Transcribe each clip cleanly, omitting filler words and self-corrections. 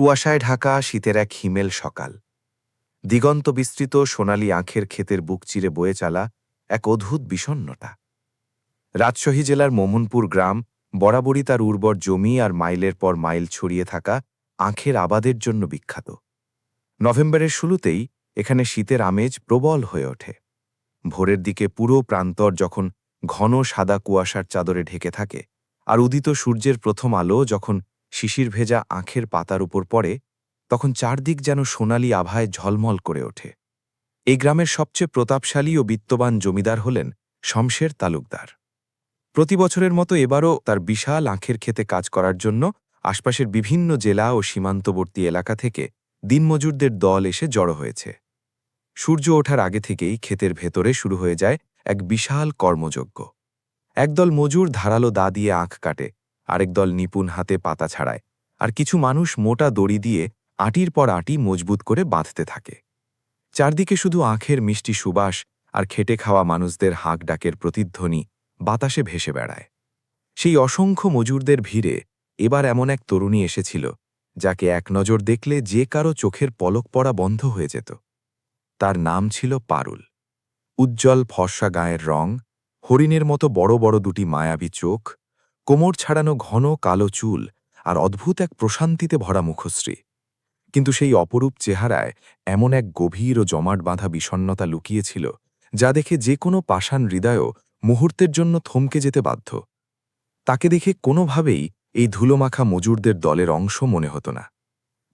কুয়াশায় ঢাকা শীতের এক হিমেল সকাল। দিগন্ত বিস্তৃত সোনালি আঁখের ক্ষেতের বুক চিরে বয়ে চলা এক অদ্ভুত বিষণ্ণতা। রাজশাহী জেলার মোহনপুর গ্রাম বরাবরই তার উর্বর জমি আর মাইলের পর মাইল ছড়িয়ে থাকা আখের আবাদের জন্য বিখ্যাত। নভেম্বরের শুরুতেই এখানে শীতের আমেজ প্রবল হয়ে ওঠে। ভোরের দিকে পুরো প্রান্তর যখন ঘন সাদা কুয়াশার চাদরে ঢেকে থাকে, আর উদিত সূর্যের প্রথম আলো যখন শিশির ভেজা আখের পাতার উপর পড়ে, তখন চারদিক যেন সোনালি আভায় ঝলমল করে ওঠে। এই গ্রামের সবচেয়ে প্রতাপশালী ও বিত্তবান জমিদার হলেন শমশের তালুকদার। প্রতি বছরের মতো এবারও তার বিশাল আখের ক্ষেতে কাজ করার জন্য আশপাশের বিভিন্ন জেলা ও সীমান্তবর্তী এলাকা থেকে দিনমজুরদের দল এসে জড়ো হয়েছে। সূর্য ওঠার আগে থেকেই ক্ষেতের ভেতরে শুরু হয়ে যায় এক বিশাল কর্মযজ্ঞ। একদল মজুর ধারালো দা দিয়ে আখ কাটে, আরেক দল নিপুণ হাতে পাতা ছাড়ায়, আর কিছু মানুষ মোটা দড়ি দিয়ে আঁটির পর আঁটি মজবুত করে বাঁধতে থাকে। চারদিকে শুধু আখের মিষ্টি সুবাস আর খেটে খাওয়া মানুষদের হাঁক ডাকের প্রতিধ্বনি বাতাসে ভেসে বেড়ায়। সেই অসংখ্য মজুরদের ভিড়ে এবার এমন এক তরুণী এসেছিল, যাকে এক নজর দেখলে যে কারো চোখের পলক পড়া বন্ধ হয়ে যেত। তার নাম ছিল পারুল। উজ্জ্বল ফর্সা গায়ের রং, হরিণের মতো বড় বড় দুটি মায়াবী চোখ, কোমর ছাড়ানো ঘন কালো চুল আর অদ্ভুত এক প্রশান্তিতে ভরা মুখশ্রী। কিন্তু সেই অপরূপ চেহারায় এমন এক গভীর ও জমাট বাঁধা বিষণ্ণতা লুকিয়েছিল, যা দেখে যে কোনো পাষাণ হৃদয়ও মুহূর্তের জন্য থমকে যেতে বাধ্য। তাকে দেখে কোনোভাবেই এই ধুলোমাখা মজুরদের দলের অংশ মনে হতো না।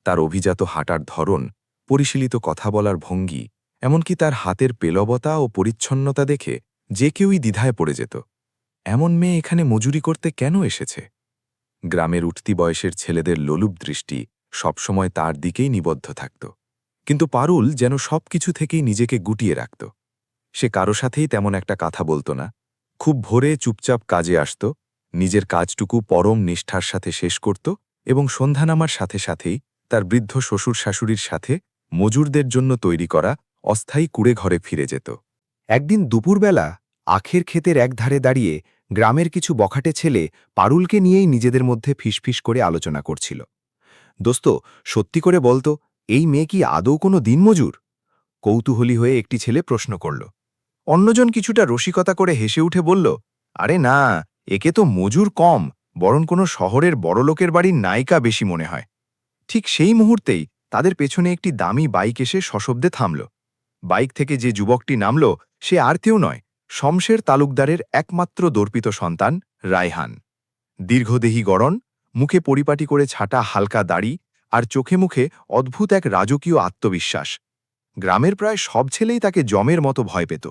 তার অভিজাত হাঁটার ধরন, পরিশীলিত কথা বলার ভঙ্গি, এমনকি তার হাতের পেলবতা ও পরিচ্ছন্নতা দেখে যে কেউই দ্বিধায় পড়ে যেত। এমন মেয়ে এখানে মজুরি করতে কেন এসেছে? গ্রামের উঠতি বয়সের ছেলেদের লোলুপ দৃষ্টি সবসময় তার দিকেই নিবদ্ধ থাকত, কিন্তু পারুল যেন সবকিছু থেকেই নিজেকে গুটিয়ে রাখত। সে কারো সাথেই তেমন একটা কথা বলত না। খুব ভোরে চুপচাপ কাজে আসত, নিজের কাজটুকু পরম নিষ্ঠার সাথে শেষ করত এবং সন্ধ্যা নামার সাথে সাথেই তার বৃদ্ধ শ্বশুর শাশুড়ির সাথে মজুরদের জন্য তৈরি করা অস্থায়ী কুড়ে ঘরে ফিরে যেত। একদিন দুপুরবেলা আখের ক্ষেতের একধারে দাঁড়িয়ে গ্রামের কিছু বখাটে ছেলে পারুলকে নিয়েই নিজেদের মধ্যে ফিসফিস করে আলোচনা করছিল। দোস্ত, সত্যি করে বলতো, এই মেয়ে কি আদৌ কোনো দিনমজুর? কৌতূহলী হয়ে একটি ছেলে প্রশ্ন করল। অন্যজন কিছুটা রসিকতা করে হেসে উঠে বলল, আরে না, একে তো মজুর কম, বরং কোনো শহরের বড়লোকের বাড়ির নায়িকা বেশি মনে হয়। ঠিক সেই মুহূর্তেই তাদের পেছনে একটি দামি বাইক এসে সশব্দে থামল। বাইক থেকে যে যুবকটি নামল, সে আর কেউ নয়, শমশের তালুকদারের একমাত্র দর্পিত সন্তান রায়হান। দীর্ঘদেহী গড়ন, মুখে পরিপাটি করে ছাটা হালকা দাড়ি, আর চোখে মুখে অদ্ভুত এক রাজকীয় আত্মবিশ্বাস। গ্রামের প্রায় সব ছেলেই তাকে জমের মতো ভয় পেত।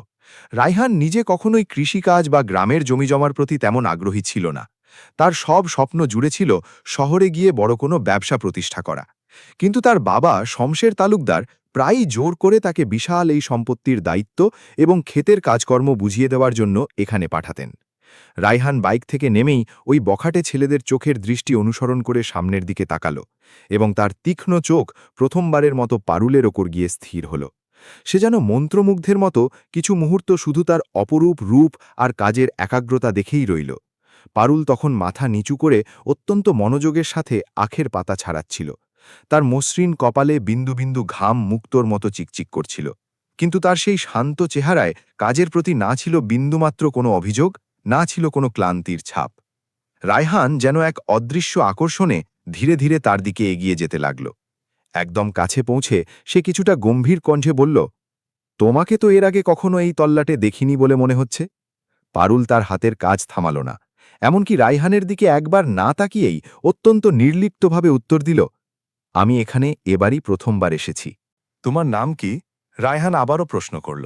রায়হান নিজে কখনোই কৃষিকাজ বা গ্রামের জমিজমার প্রতি তেমন আগ্রহী ছিল না। তার সব স্বপ্ন জুড়ে ছিল শহরে গিয়ে বড় কোনো ব্যবসা প্রতিষ্ঠা করা। কিন্তু তার বাবা শমশের তালুকদার প্রায়ই জোর করে তাকে বিশাল এই সম্পত্তির দায়িত্ব এবং ক্ষেতের কাজকর্ম বুঝিয়ে দেওয়ার জন্য এখানে পাঠাতেন। রায়হান বাইক থেকে নেমেই ওই বখাটে ছেলেদের চোখের দৃষ্টি অনুসরণ করে সামনের দিকে তাকাল, এবং তার তীক্ষ্ণ চোখ প্রথমবারের মতো পারুলের ওপর গিয়ে স্থির হল। সে যেন মন্ত্রমুগ্ধের মতো কিছু মুহূর্ত শুধু তার অপরূপ রূপ আর কাজের একাগ্রতা দেখেই রইল। পারুল তখন মাথা নিচু করে অত্যন্ত মনোযোগের সাথে আখের পাতা ছাড়াচ্ছিল। তার মসৃণ কপালে বিন্দু বিন্দু ঘাম মুক্তোর মতো চিকচিক করছিল, কিন্তু তার সেই শান্ত চেহারায় কাজের প্রতি না ছিল বিন্দুমাত্র কোনো অভিযোগ, না ছিল কোনো ক্লান্তির ছাপ। রায়হান যেন এক অদৃশ্য আকর্ষণে ধীরে ধীরে তার দিকে এগিয়ে যেতে লাগল। একদম কাছে পৌঁছে সে কিছুটা গম্ভীর কণ্ঠে বলল, তোমাকে তো এর আগে কখনো এই তল্লাটে দেখিনি বলে মনে হচ্ছে। পারুল তার হাতের কাজ থামাল না, এমনকি রায়হানের দিকে একবার না তাকিয়েই অত্যন্ত নির্লিপ্তভাবে উত্তর দিল, আমি এখানে এবারই প্রথমবার এসেছি। তোমার নাম কি? রায়হান আবারও প্রশ্ন করল।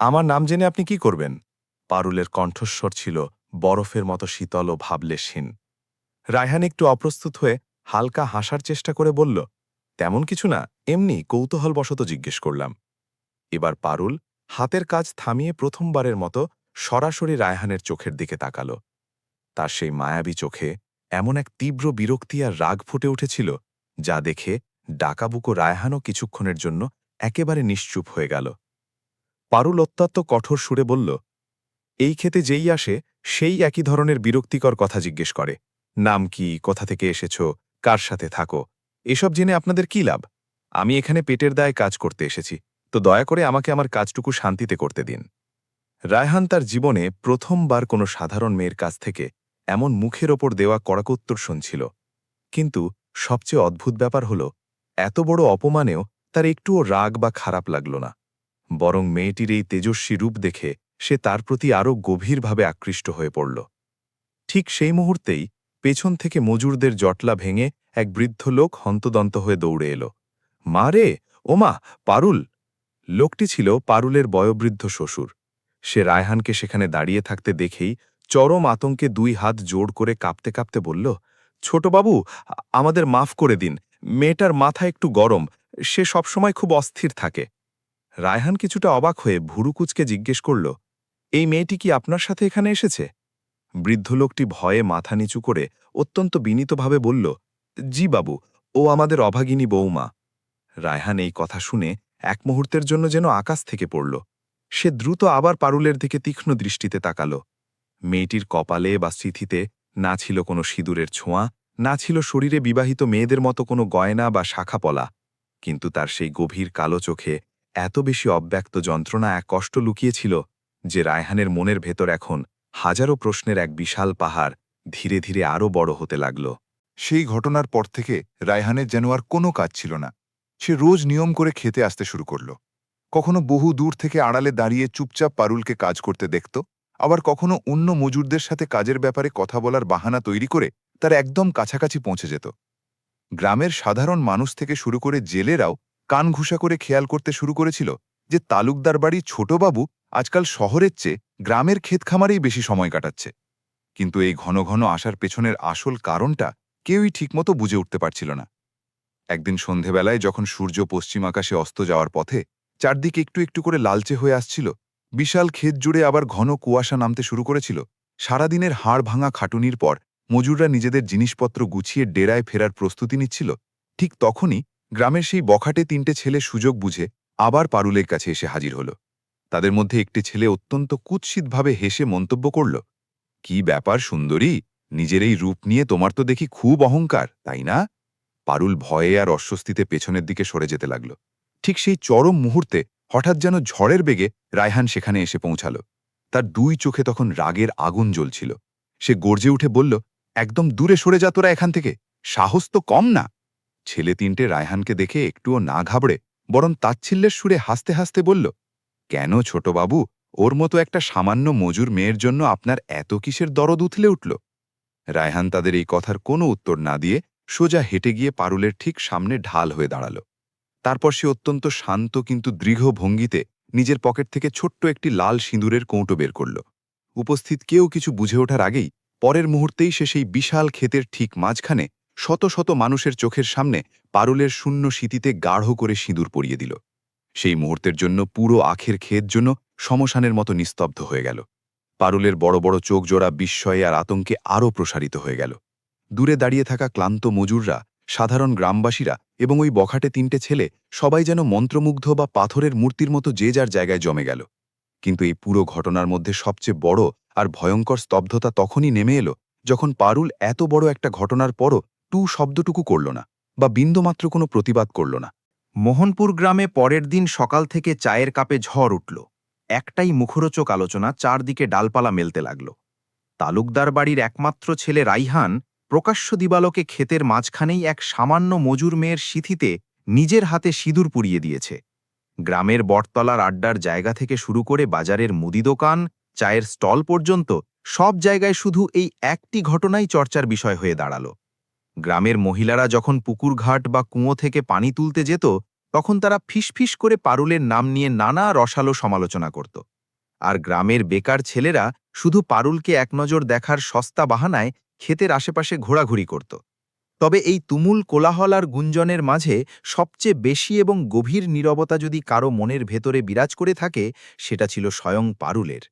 আমার নাম জেনে আপনি কি করবেন? পারুলের কণ্ঠস্বর ছিল বরফের মতো শীতল ও ভাবলেশহীন। রায়হান একটু অপ্রস্তুত হয়ে হালকা হাসার চেষ্টা করে বলল, তেমন কিছু না, এমনি কৌতূহলবশত জিজ্ঞেস করলাম। এবার পারুল হাতের কাজ থামিয়ে প্রথমবারের মতো সরাসরি রায়হানের চোখের দিকে তাকাল। তার সেই মায়াবী চোখে এমন এক তীব্র বিরক্তি আর রাগ ফুটে উঠেছিল, যা দেখে ডাকাবুকো রায়হানও কিছুক্ষণের জন্য একেবারে নিশ্চুপ হয়ে গেল। পারুল অত্যন্ত কঠোর সুরে বলল, এই ক্ষেতে যেই আসে সেই একই ধরনের বিরক্তিকর কথা জিজ্ঞেস করে। নাম কি, কোথা থেকে এসেছ, কার সাথে থাকো, এসব জেনে আপনাদের কি লাভ? আমি এখানে পেটের দায়ে কাজ করতে এসেছি, তো দয়া করে আমাকে আমার কাজটুকু শান্তিতে করতে দিন। রায়হান তার জীবনে প্রথমবার কোনো সাধারণ মেয়ের কাছ থেকে এমন মুখের ওপর দেওয়া কড়াকোত্তর শুনছিল। কিন্তু সবচেয়ে অদ্ভুত ব্যাপার হল, এত বড় অপমানেও তার একটুও রাগ বা খারাপ লাগল না। বরং মেয়েটির এই তেজস্বী রূপ দেখে সে তার প্রতি আরও গভীরভাবে আকৃষ্ট হয়ে পড়ল। ঠিক সেই মুহূর্তেই পেছন থেকে মজুরদের জটলা ভেঙে এক বৃদ্ধ লোক হন্তদন্ত হয়ে দৌড়ে এলো। মা রে, ওমা, পারুল! লোকটি ছিল পারুলের বয়োবৃদ্ধ শ্বশুর। সে রায়হানকে সেখানে দাঁড়িয়ে থাকতে দেখেই চরম আতঙ্কে 2 হাত জোড় করে কাঁপতে কাঁপতে বলল, ছোটবাবু, আমাদের মাফ করে দিন। মেয়েটার মাথা একটু গরম, সে সবসময় খুব অস্থির থাকে। রায়হান কিছুটা অবাক হয়ে ভুরুকুচকে জিজ্ঞেস করল, এই মেয়েটি কি আপনার সাথে এখানে এসেছে? বৃদ্ধ লোকটি ভয়ে মাথা নিচু করে অত্যন্ত বিনীতভাবে বলল, জি বাবু, ও আমাদের অভাগিনী বৌমা। রায়হান এই কথা শুনে এক মুহূর্তের জন্য যেন আকাশ থেকে পড়ল। সে দ্রুত আবার পারুলের দিকে তীক্ষ্ণ দৃষ্টিতে তাকাল। মেয়েটির কপালে বা স্মৃতিতে না ছিল কোনো সিঁদুরের ছোঁয়া, না ছিল শরীরে বিবাহিত মেয়েদের মতো কোনো গয়না বা শাখাপলা, কিন্তু তার সেই গভীর কালো চোখে এত বেশি অব্যক্ত যন্ত্রণা, এক কষ্ট লুকিয়েছিল যে রায়হানের মনের ভেতর এখন হাজারো প্রশ্নের এক বিশাল পাহাড় ধীরে ধীরে আরও বড় হতে লাগল। সেই ঘটনার পর থেকে রায়হানের যেন আর কোনো কাজ ছিল না। সে রোজ নিয়ম করে খেতে আসতে শুরু করল। কখনো বহু দূর থেকে আড়ালে দাঁড়িয়ে চুপচাপ পারুলকে কাজ করতে দেখত, আবার কখনো অন্য মজুরদের সাথে কাজের ব্যাপারে কথা বলার বাহানা তৈরি করে তার একদম কাছাকাছি পৌঁছে যেত। গ্রামের সাধারণ মানুষ থেকে শুরু করে জেলেরাও কান ঘুষা করে খেয়াল করতে শুরু করেছিল যে তালুকদার বাড়ির ছোটবাবু আজকাল শহরের চেয়ে গ্রামের ক্ষেতখামারেই বেশি সময় কাটাচ্ছে। কিন্তু এই ঘন ঘন আসার পেছনের আসল কারণটা কেউই ঠিকমতো বুঝে উঠতে পারছিল না। একদিন সন্ধেবেলায় যখন সূর্য পশ্চিম আকাশে অস্ত যাওয়ার পথে চারদিকে একটু একটু করে লালচে হয়ে আসছিল, বিশাল ক্ষেত জুড়ে আবার ঘন কুয়াশা নামতে শুরু করেছিল, সারাদিনের হাড় ভাঙা খাটুনির পর মজুররা নিজেদের জিনিসপত্র গুছিয়ে ডেরায় ফেরার প্রস্তুতি নিচ্ছিল, ঠিক তখনই গ্রামের সেই বখাটে 3টে ছেলে সুযোগ বুঝে আবার পারুলের কাছে এসে হাজির হল। তাদের মধ্যে একটি ছেলে অত্যন্ত কুৎসিতভাবে হেসে মন্তব্য করল, কি ব্যাপার সুন্দরী, নিজের এই রূপ নিয়ে তোমার তো দেখি খুব অহংকার, তাই না? পারুল ভয়ে আর অস্বস্তিতে পেছনের দিকে সরে যেতে লাগল। ঠিক সেই চরম মুহূর্তে হঠাৎ যেন ঝড়ের বেগে রায়হান সেখানে এসে পৌঁছাল। তার 2 চোখে তখন রাগের আগুন জ্বলছিল। সে গর্জে উঠে বলল, একদম দূরে সরে যা তোরা এখান থেকে, সাহস তো কম না। ছেলে 3টে রায়হানকে দেখে একটুও না ঘাবড়ে বরং তাচ্ছিল্যের সুরে হাসতে হাসতে বলল, কেন ছোটবাবু, ওর মতো একটা সামান্য মজুর মেয়ের জন্য আপনার এত কিসের দরদ উথলে উঠল? রায়হান তাদের এই কথার কোনো উত্তর না দিয়ে সোজা হেঁটে গিয়ে পারুলের ঠিক সামনে ঢাল হয়ে দাঁড়াল। তারপর সে অত্যন্ত শান্ত কিন্তু দৃঢ় ভঙ্গিতে নিজের পকেট থেকে ছোট্ট একটি লাল সিঁদুরের কৌটো বের করল। উপস্থিত কেউ কিছু বুঝে ওঠার আগেই পরের মুহূর্তেই সে সেই বিশাল ক্ষেতের ঠিক মাঝখানে শত শত মানুষের চোখের সামনে পারুলের শূন্য স্মৃতিতে গাঢ় করে সিঁদুর পরিয়ে দিল। সেই মুহূর্তের জন্য পুরো আখের ক্ষেত জন্য শ্মশানের মতো নিস্তব্ধ হয়ে গেল। পারুলের বড় বড় চোখ জোড়া বিস্ময়ে আর আতঙ্কে আরও প্রসারিত হয়ে গেল। দূরে দাঁড়িয়ে থাকা ক্লান্ত মজুররা, সাধারণ গ্রামবাসীরা এবং ওই বখাটে 3টে ছেলে সবাই যেন মন্ত্রমুগ্ধ বা পাথরের মূর্তির মতো যে যার জায়গায় জমে গেল। কিন্তু এই পুরো ঘটনার মধ্যে সবচেয়ে বড় আর ভয়ঙ্কর স্তব্ধতা তখনই নেমে এলো যখন পারুল এত বড় একটা ঘটনার পরও টু শব্দটুকু করল না বা বিন্দুমাত্র কোনো প্রতিবাদ করল না। মোহনপুর গ্রামে পরের দিন সকাল থেকে চায়ের কাপে ঝড় উঠল। একটাই মুখরোচক আলোচনা চারদিকে ডালপালা মেলতে লাগল। তালুকদার বাড়ির একমাত্র ছেলে রাইহান প্রকাশ্য দিবালোকে ক্ষেতের মাঝখানেই এক সামান্য মজুর মেয়ের সিঁথিতে নিজের হাতে সিঁদুর পুড়িয়ে দিয়েছে। গ্রামের বটতলার আড্ডার জায়গা থেকে শুরু করে বাজারের মুদি দোকান, চায়ের স্টল পর্যন্ত সব জায়গায় শুধু এই একটি ঘটনাই চর্চার বিষয় হয়ে দাঁড়াল। গ্রামের মহিলারা যখন পুকুরঘাট বা কুঁয়ো থেকে পানি তুলতে যেত, তখন তারা ফিসফিস করে পারুলের নাম নিয়ে নানা রসালো সমালোচনা করত। আর গ্রামের বেকার ছেলেরা শুধু পারুলকে এক নজর দেখার সস্তা বাহানায় ক্ষেতের আশেপাশে ঘোরাঘুরি করত। তবে এই তুমুল কোলাহল আর গুঞ্জনের মাঝে সবচেয়ে বেশি এবং গভীর নীরবতা যদি কারো মনের ভেতরে বিরাজ করে থাকে, সেটা ছিল স্বয়ং পারুলের।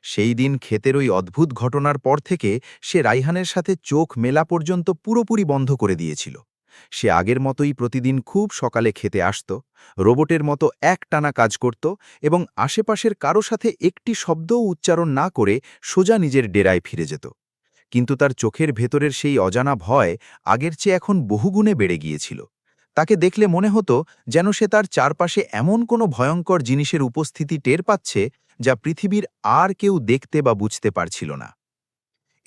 সেই দিন ক্ষেতের ওই অদ্ভুত ঘটনার পর থেকে সে রাইহানের সাথে চোখ মেলা পর্যন্ত পুরোপুরি বন্ধ করে দিয়েছিল। সে আগের মতোই প্রতিদিন খুব সকালে খেতে আসত, রোবটের মতো একটানা কাজ করত এবং আশেপাশের কারো সাথে একটি শব্দও উচ্চারণ না করে সোজা নিজের ডেরায় ফিরে যেত। কিন্তু তার চোখের ভেতরের সেই অজানা ভয় আগের চেয়ে এখন বহুগুণে বেড়ে গিয়েছিল। তাকে দেখলে মনে হতো যেন সে তার চারপাশে এমন কোনো ভয়ঙ্কর জিনিসের উপস্থিতি টের পাচ্ছে যা পৃথিবীর আর কেউ দেখতে বা বুঝতে পারছিল না।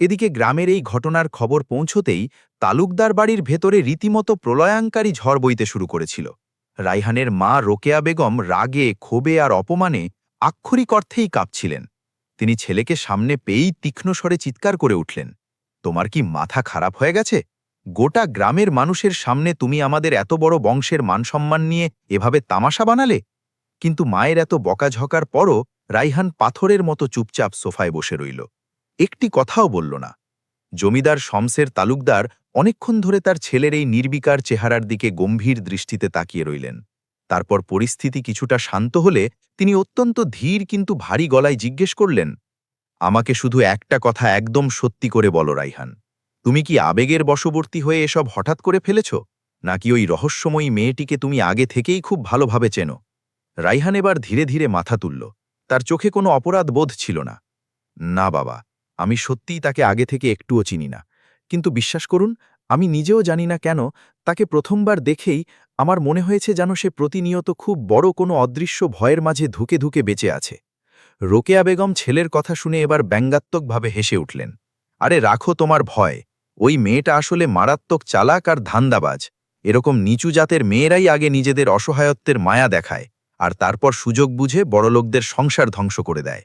এদিকে গ্রামের এই ঘটনার খবর পৌঁছতেই তালুকদার বাড়ির ভেতরে রীতিমতো প্রলয়াঙ্কারী ঝড় বইতে শুরু করেছিল। রাইহানের মা রোকেয়া বেগম রাগে, ক্ষোভে আর অপমানে আক্ষরিক অর্থেই কাঁপছিলেন। তিনি ছেলেকে সামনে পেয়েই তীক্ষ্ণ স্বরে চিৎকার করে উঠলেন, তোমার কি মাথা খারাপ হয়ে গেছে? গোটা গ্রামের মানুষের সামনে তুমি আমাদের এত বড় বংশের মানসম্মান নিয়ে এভাবে তামাশা বানালে? কিন্তু মায়ের এত বকাঝকার পরও রাইহান পাথরের মতো চুপচাপ সোফায় বসে রইল। একটি কথাও বলল না। জমিদার শমসের তালুকদার অনেকক্ষণ ধরে তার ছেলের এই নির্বিকার চেহারার দিকে গম্ভীর দৃষ্টিতে তাকিয়ে রইলেন। তারপর পরিস্থিতি কিছুটা শান্ত হলে তিনি অত্যন্ত ধীর কিন্তু ভারী গলায় জিজ্ঞেস করলেন, আমাকে শুধু একটা কথা একদম সত্যি করে বলো রাইহান, তুমি কি আবেগের বশবর্তী হয়ে এসব হঠাৎ করে ফেলেছ, নাকি ওই রহস্যময়ী মেয়েটিকে তুমি আগে থেকেই খুব ভালোভাবে চেনো? রাইহান এবার ধীরে ধীরে মাথা তুলল। তার চোখে কোনো অপরাধ বোধ ছিল না। না বাবা, আমি সত্যিই তাকে আগে থেকে একটুও চিনি না। কিন্তু বিশ্বাস করুন, আমি নিজেও জানি না কেন তাকে প্রথমবার দেখেই আমার মনে হয়েছে যেন সে প্রতিনিয়ত খুব বড় কোনো অদৃশ্য ভয়ের মাঝে ধুকে ধুকে বেঁচে আছে। রোকেয়া বেগম ছেলের কথা শুনে এবার ব্যঙ্গাত্মকভাবে হেসে উঠলেন। আরে রাখো তোমার ভয়, ওই মেয়েটা আসলে মারাত্মক চালাক আর ধান্দাবাজ। এরকম নিচু জাতের মেয়েরাই আগে নিজেদের অসহায়ত্বের মায়া দেখায়, আর তারপর সুযোগ বুঝে বড়লোকদের সংসার ধ্বংস করে দেয়।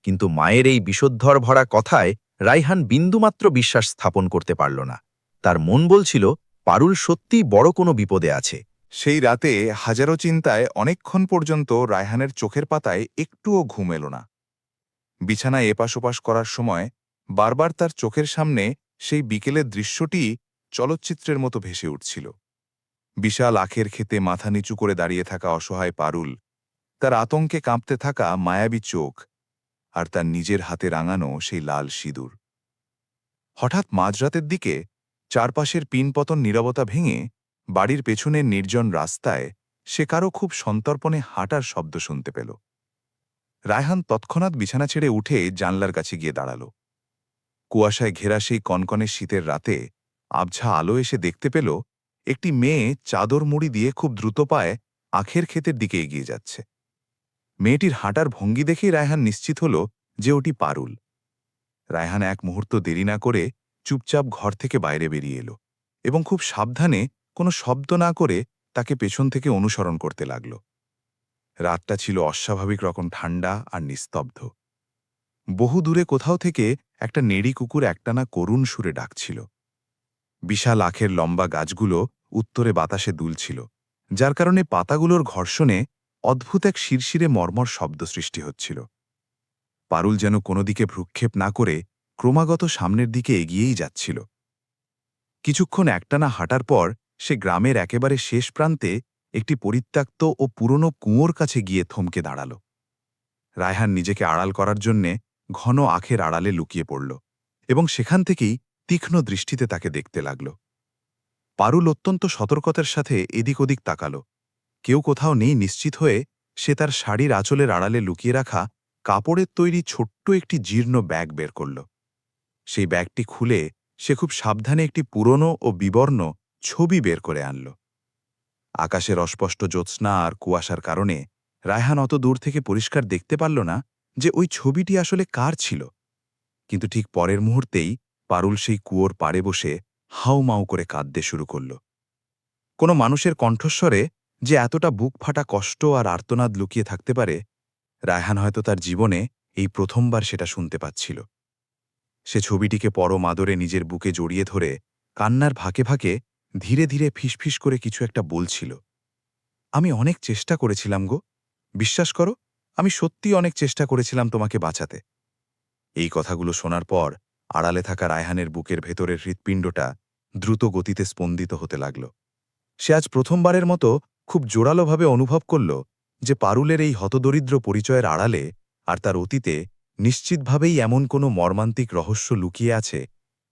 কিন্তু মায়ের এই বিষোদ্ধর ভরা কথায় রাইহান বিন্দুমাত্র বিশ্বাস স্থাপন করতে পারল না। তার মন বলছিল পারুল সত্যিই বড় কোনো বিপদে আছে। সেই রাতে হাজারো চিন্তায় অনেকক্ষণ পর্যন্ত রায়হানের চোখের পাতায় একটুও ঘুম এলো না। বিছানায় এপাশ ওপাশ করার সময় বারবার তার চোখের সামনে সেই বিকেলের দৃশ্যটি চলচ্চিত্রের মতো ভেসে উঠছিল। বিশাল আখের ক্ষেতে মাথা নিচু করে দাঁড়িয়ে থাকা অসহায় পারুল, তার আতঙ্কে কাঁপতে থাকা মায়াবী চোখ, আর তার নিজের হাতে রাঙানো সেই লাল সিঁদুর। হঠাৎ মাঝরাতের দিকে চারপাশের পিনপতন নীরবতা ভেঙে বাড়ির পেছনের নির্জন রাস্তায় সে কারো খুব সন্তর্পণে হাঁটার শব্দ শুনতে পেল। রায়হান তৎক্ষণাৎ বিছানা ছেড়ে উঠে জানলার কাছে গিয়ে দাঁড়াল। কুয়াশায় ঘেরা সেই কনকনে শীতের রাতে আবঝা আলো এসে দেখতে পেল একটি মেয়ে চাদর মুড়ি দিয়ে খুব দ্রুত পায়ে আখের ক্ষেতের দিকে এগিয়ে যাচ্ছে। মেয়েটির হাঁটার ভঙ্গি দেখেই রায়হান নিশ্চিত হল যে ওটি পারুল। রায়হান এক মুহূর্ত দেরি না করে চুপচাপ ঘর থেকে বাইরে বেরিয়ে এলো এবং খুব সাবধানে কোনো শব্দ না করে তাকে পেছন থেকে অনুসরণ করতে লাগল। রাতটা ছিল অস্বাভাবিক রকম ঠান্ডা আর নিস্তব্ধ। বহু দূরে কোথাও থেকে একটা নেড়ি কুকুর একটানা করুণ সুরে ডাকছিল। বিশাল আখের লম্বা গাছগুলো উত্তরে বাতাসে দুলছিল, যার কারণে পাতাগুলোর ঘর্ষণে অদ্ভুত এক শিরশিরে মর্মর শব্দ সৃষ্টি হচ্ছিল। পারুল যেন কোনো দিকে ভ্রুক্ষেপ না করে ক্রমাগত সামনের দিকে এগিয়েই যাচ্ছিল। কিছুক্ষণ একটানা হাঁটার পর সে গ্রামের একেবারে শেষ প্রান্তে একটি পরিত্যক্ত ও পুরনো কুঁয়োর কাছে গিয়ে থমকে দাঁড়াল। রায়হান নিজেকে আড়াল করার জন্যে ঘন আখের আড়ালে লুকিয়ে পড়ল এবং সেখান থেকেই তীক্ষ্ণ দৃষ্টিতে তাকে দেখতে লাগল। পারুল অত্যন্ত সতর্কতার সাথে এদিক ওদিক তাকাল। কেউ কোথাও নেই নিশ্চিত হয়ে সে তার শাড়ির আঁচলের আড়ালে লুকিয়ে রাখা কাপড়ের তৈরি ছোট্ট একটি জীর্ণ ব্যাগ বের করল। সেই ব্যাগটি খুলে সে খুব সাবধানে একটি পুরনো ও বিবর্ণ ছবি বের করে আনল। আকাশের অস্পষ্ট জ্যোৎস্না আর কুয়াশার কারণে রায়হান অত দূর থেকে পরিষ্কার দেখতে পারল না যে ওই ছবিটি আসলে কার ছিল। কিন্তু ঠিক পরের মুহূর্তেই পারুল সেই কুয়োর পাড়ে বসে হাউমাউ করে কাঁদতে শুরু করল। কোনো মানুষের কণ্ঠস্বরে যে এতটা বুক ফাটা কষ্ট আর আর্তনাদ লুকিয়ে থাকতে পারে, রায়হান হয়তো তার জীবনে এই প্রথমবার সেটা শুনতে পাচ্ছিল। সে ছবিটিকে পরম আদরে নিজের বুকে জড়িয়ে ধরে কান্নার ফাঁকে ফাঁকে ধীরে ধীরে ফিসফিস করে কিছু একটা বলছিল। আমি অনেক চেষ্টা করেছিলাম গো, বিশ্বাস করো, আমি সত্যি অনেক চেষ্টা করেছিলাম তোমাকে বাঁচাতে। এই কথাগুলো শোনার পর আড়ালে থাকা রায়হানের বুকের ভেতরের হৃৎপিণ্ডটা দ্রুত গতিতে স্পন্দিত হতে লাগল। সে আজ প্রথমবারের মতো খুব জোরালোভাবে অনুভব করল যে পারুলের এই হতদরিদ্র পরিচয়ের আড়ালে আর তার অতীতে নিশ্চিতভাবেই এমন কোনো মর্মান্তিক রহস্য লুকিয়ে আছে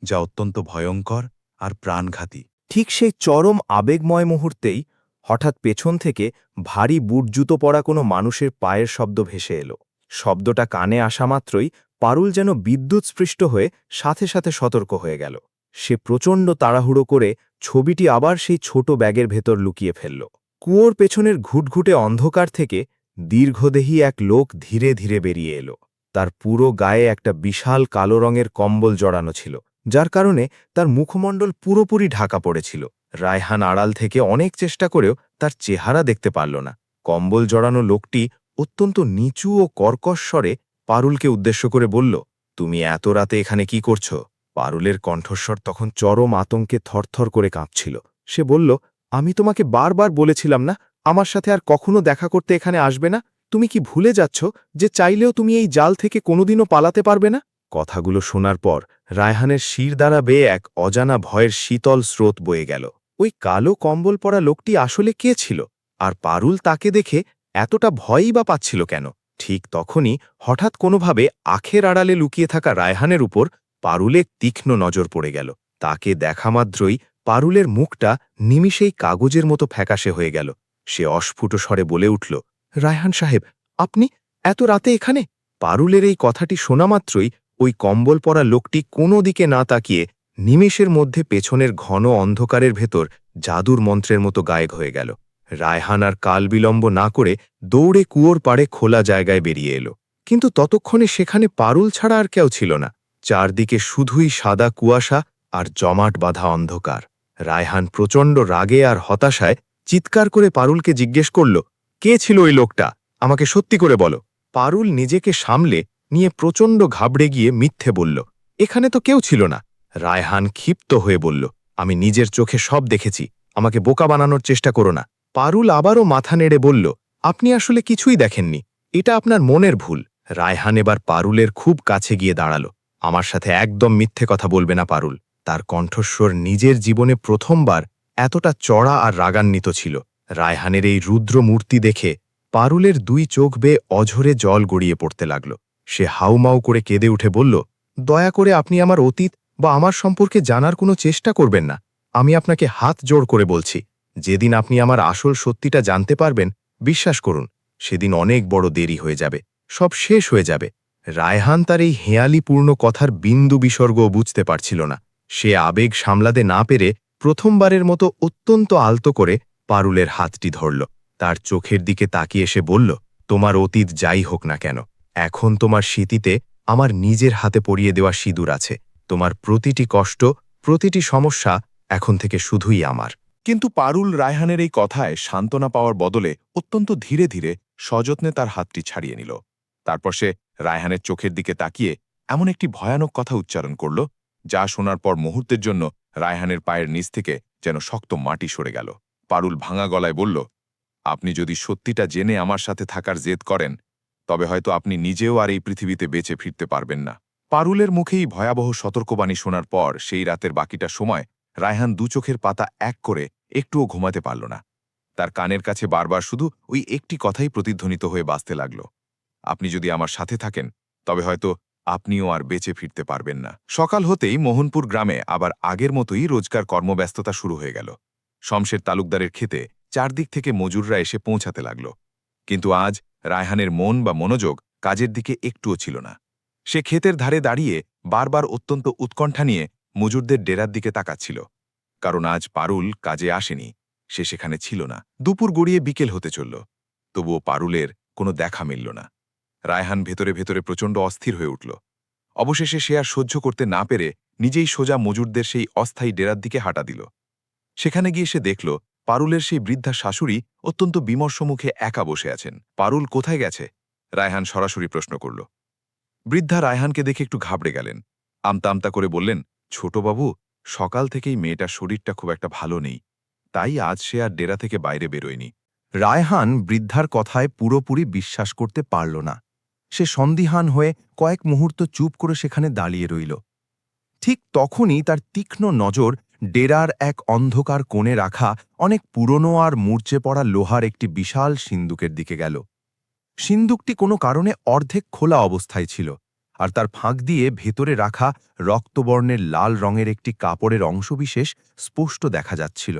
যা অত্যন্ত ভয়ঙ্কর আর প্রাণঘাতী। ঠিক সেই চরম আবেগময় মুহূর্তেই হঠাৎ পেছন থেকে ভারী বুট জুতো পরা কোনো মানুষের পায়ের শব্দ ভেসে এলো। শব্দটা কানে আসা মাত্রই পারুল যেন বিদ্যুৎস্পৃষ্ট হয়ে সাথে সাথে সতর্ক হয়ে গেল। সে প্রচণ্ড তাড়াহুড়ো করে ছবিটি আবার সেই ছোট ব্যাগের ভেতর লুকিয়ে ফেলল। কুয়োর পেছনের ঘুটঘুটে অন্ধকার থেকে দীর্ঘদেহী এক লোক ধীরে ধীরে বেরিয়ে এলো। তার পুরো গায়ে একটা বিশাল কালো রঙের কম্বল জড়ানো ছিল, যার কারণে তার মুখমণ্ডল পুরোপুরি ঢাকা পড়েছিল। রায়হান আড়াল থেকে অনেক চেষ্টা করেও তার চেহারা দেখতে পারল না। কম্বল জড়ানো লোকটি অত্যন্ত নিচু ও কর্কশ স্বরে পারুলকে উদ্দেশ্য করে বলল, তুমি এত রাতে এখানে কি করছ? পারুলের কণ্ঠস্বর তখন চরম আতঙ্কে থরথর করে কাঁপছিল। সে বলল, আমি তোমাকে বারবার বলেছিলাম না আমার সাথে আর কখনো দেখা করতে এখানে আসবে না? তুমি কি ভুলে যাচ্ছ যে চাইলেও তুমি এই জাল থেকে কোনোদিনও পালাতে পারবে না? কথাগুলো শোনার পর রায়হানের শির দ্বারা বেয়ে এক অজানা ভয়ের শীতল স্রোত বয়ে গেল। ওই কালো কম্বল পরা লোকটি আসলে কে ছিল? আর পারুল তাকে দেখে এতটা ভয়ই বা পাচ্ছিল কেন? ঠিক তখনই হঠাৎ কোনোভাবে আখের আড়ালে লুকিয়ে থাকা রায়হানের উপর পারুলের তীক্ষ্ণ নজর পড়ে গেল। তাকে দেখা মাত্রই পারুলের মুখটা নিমিষেই কাগজের মতো ফ্যাকাশে হয়ে গেল। সে অস্ফুট স্বরে বলে উঠল, রায়হান সাহেব, আপনি এত রাতে এখানে? পারুলের এই কথাটি শোনা মাত্রই ওই কম্বল পরা লোকটি কোনো দিকে না তাকিয়ে নিমেষের মধ্যে পেছনের ঘন অন্ধকারের ভেতর জাদুর মন্ত্রের মতো গায়েব হয়ে গেল। রায়হান আর কাল বিলম্ব না করে দৌড়ে কুয়োর পাড়ে খোলা জায়গায় বেরিয়ে এলো। কিন্তু ততক্ষণে সেখানে পারুল ছাড়া আর কেউ ছিল না। চারদিকে শুধুই সাদা কুয়াশা আর জমাট বাঁধা অন্ধকার। রায়হান প্রচণ্ড রাগে আর হতাশায় চিৎকার করে পারুলকে জিজ্ঞেস করল, কে ছিল ওই লোকটা? আমাকে সত্যি করে বলো। পারুল নিজেকে সামলে নিয়ে প্রচণ্ড ঘাবড়ে গিয়ে মিথ্যে বলল, এখানে তো কেউ ছিল না। রায়হান ক্ষিপ্ত হয়ে বলল, আমি নিজের চোখে সব দেখেছি, আমাকে বোকা বানানোর চেষ্টা করো না। পারুল আবারও মাথা নেড়ে বলল, আপনি আসলে কিছুই দেখেননি, এটা আপনার মনের ভুল। রায়হান এবার পারুলের খুব কাছে গিয়ে দাঁড়াল। আমার সাথে একদম মিথ্যে কথা বলবে না পারুল। তার কণ্ঠস্বর নিজের জীবনে প্রথমবার এতটা চড়া আর রাগান্বিত ছিল। রায়হানের এই রুদ্র মূর্তি দেখে পারুলের দুই চোখ বেয়ে অঝরে জল গড়িয়ে পড়তে লাগল। সে হাউমাউ করে কেঁদে উঠে বলল, দয়া করে আপনি আমার অতীত বা আমার সম্পর্কে জানার কোনো চেষ্টা করবেন না। আমি আপনাকে হাত জোড় করে বলছি, যেদিন আপনি আমার আসল সত্যিটা জানতে পারবেন, বিশ্বাস করুন, সেদিন অনেক বড় দেরি হয়ে যাবে, সব শেষ হয়ে যাবে। রায়হান তার এই হেঁয়ালিপূর্ণ কথার বিন্দু বিসর্গও বুঝতে পারছিল না। সে আবেগ সামলাতে না পেরে প্রথমবারের মতো অত্যন্ত আলতো করে পারুলের হাতটি ধরল। তার চোখের দিকে তাকিয়ে সে বলল, তোমার অতীত যাই হোক না কেন, এখন তোমার স্মৃতিতে আমার নিজের হাতে পরিয়ে দেওয়া সিঁদুর আছে। তোমার প্রতিটি কষ্ট, প্রতিটি সমস্যা এখন থেকে শুধুই আমার। কিন্তু পারুল রায়হানের এই কথায় সান্ত্বনা পাওয়ার বদলে অত্যন্ত ধীরে ধীরে সযত্নে তার হাতটি ছাড়িয়ে নিল। তারপর সে রায়হানের চোখের দিকে তাকিয়ে এমন একটি ভয়ানক কথা উচ্চারণ করল, যা শোনার পর মুহূর্তের জন্য রায়হানের পায়ের নিচ থেকে যেন শক্ত মাটি সরে গেল। পারুল ভাঙা গলায় বলল, আপনি যদি সত্যিটা জেনে আমার সাথে থাকার জেদ করেন, তবে হয়তো আপনি নিজেও আর এই পৃথিবীতে বেঁচে ফিরতে পারবেন না। পারুলের মুখেই ভয়াবহ সতর্কবাণী শোনার পর সেই রাতের বাকিটা সময় রায়হান দু চোখের পাতা এক করে একটুও ঘুমাতে পারল না। তার কানের কাছে বারবার শুধু ওই একটি কথাই প্রতিধ্বনিত হয়ে বাজতে লাগল, আপনি যদি আমার সাথে থাকেন, তবে হয়তো আপনিও আর বেঁচে ফিরতে পারবেন না। সকাল হতেই মোহনপুর গ্রামে আবার আগের মতোই রোজকার কর্মব্যস্ততা শুরু হয়ে গেল। শমশের তালুকদারের ক্ষেতে চারদিক থেকে মজুররা এসে পৌঁছাতে লাগল। কিন্তু আজ রায়হানের মন বা মনোযোগ কাজের দিকে একটুও ছিল না। সে ক্ষেতের ধারে দাঁড়িয়ে বারবার অত্যন্ত উৎকণ্ঠা নিয়ে মজুরদের ডেরার দিকে তাকাচ্ছিল, কারণ আজ পারুল কাজে আসেনি, সে সেখানে ছিল না। দুপুর গড়িয়ে বিকেল হতে চলল, তবুও পারুলের কোনো দেখা মিলল না। রায়হান ভেতরে ভেতরে প্রচণ্ড অস্থির হয়ে উঠল। অবশেষে সে আর সহ্য করতে না পেরে নিজেই সোজা মজুরদের সেই অস্থায়ী ডেরার দিকে হাঁটা দিল। সেখানে গিয়ে সে দেখল পারুলের সেই বৃদ্ধা শাশুড়ি অত্যন্ত বিমর্ষ মুখে একা বসে আছেন। পারুল কোথায় গেছে? রায়হান সরাসরি প্রশ্ন করল। বৃদ্ধা রায়হানকে দেখে একটু ঘাবড়ে গেলেন। আমতা আমতা করে বললেন, ছোটবাবু, সকাল থেকেই মেয়েটার শরীরটা খুব একটা ভালো নেই, তাই আজ সে আর ডেরা থেকে বাইরে বেরোয়নি। রায়হান বৃদ্ধার কথায় পুরোপুরি বিশ্বাস করতে পারল না। সে সন্দিহান হয়ে কয়েক মুহূর্ত চুপ করে সেখানে দাঁড়িয়ে রইল। ঠিক তখনই তার তীক্ষ্ণ নজর ডেরার এক অন্ধকার কোণে রাখা অনেক পুরনো আর মূর্ছে পড়া লোহার একটি বিশাল সিন্দুকের দিকে গেল। সিন্দুকটি কোনো কারণে অর্ধেক খোলা অবস্থায় ছিল, আর তার ফাঁক দিয়ে ভেতরে রাখা রক্তবর্ণের লাল রঙের একটি কাপড়ের অংশবিশেষ স্পষ্ট দেখা যাচ্ছিল।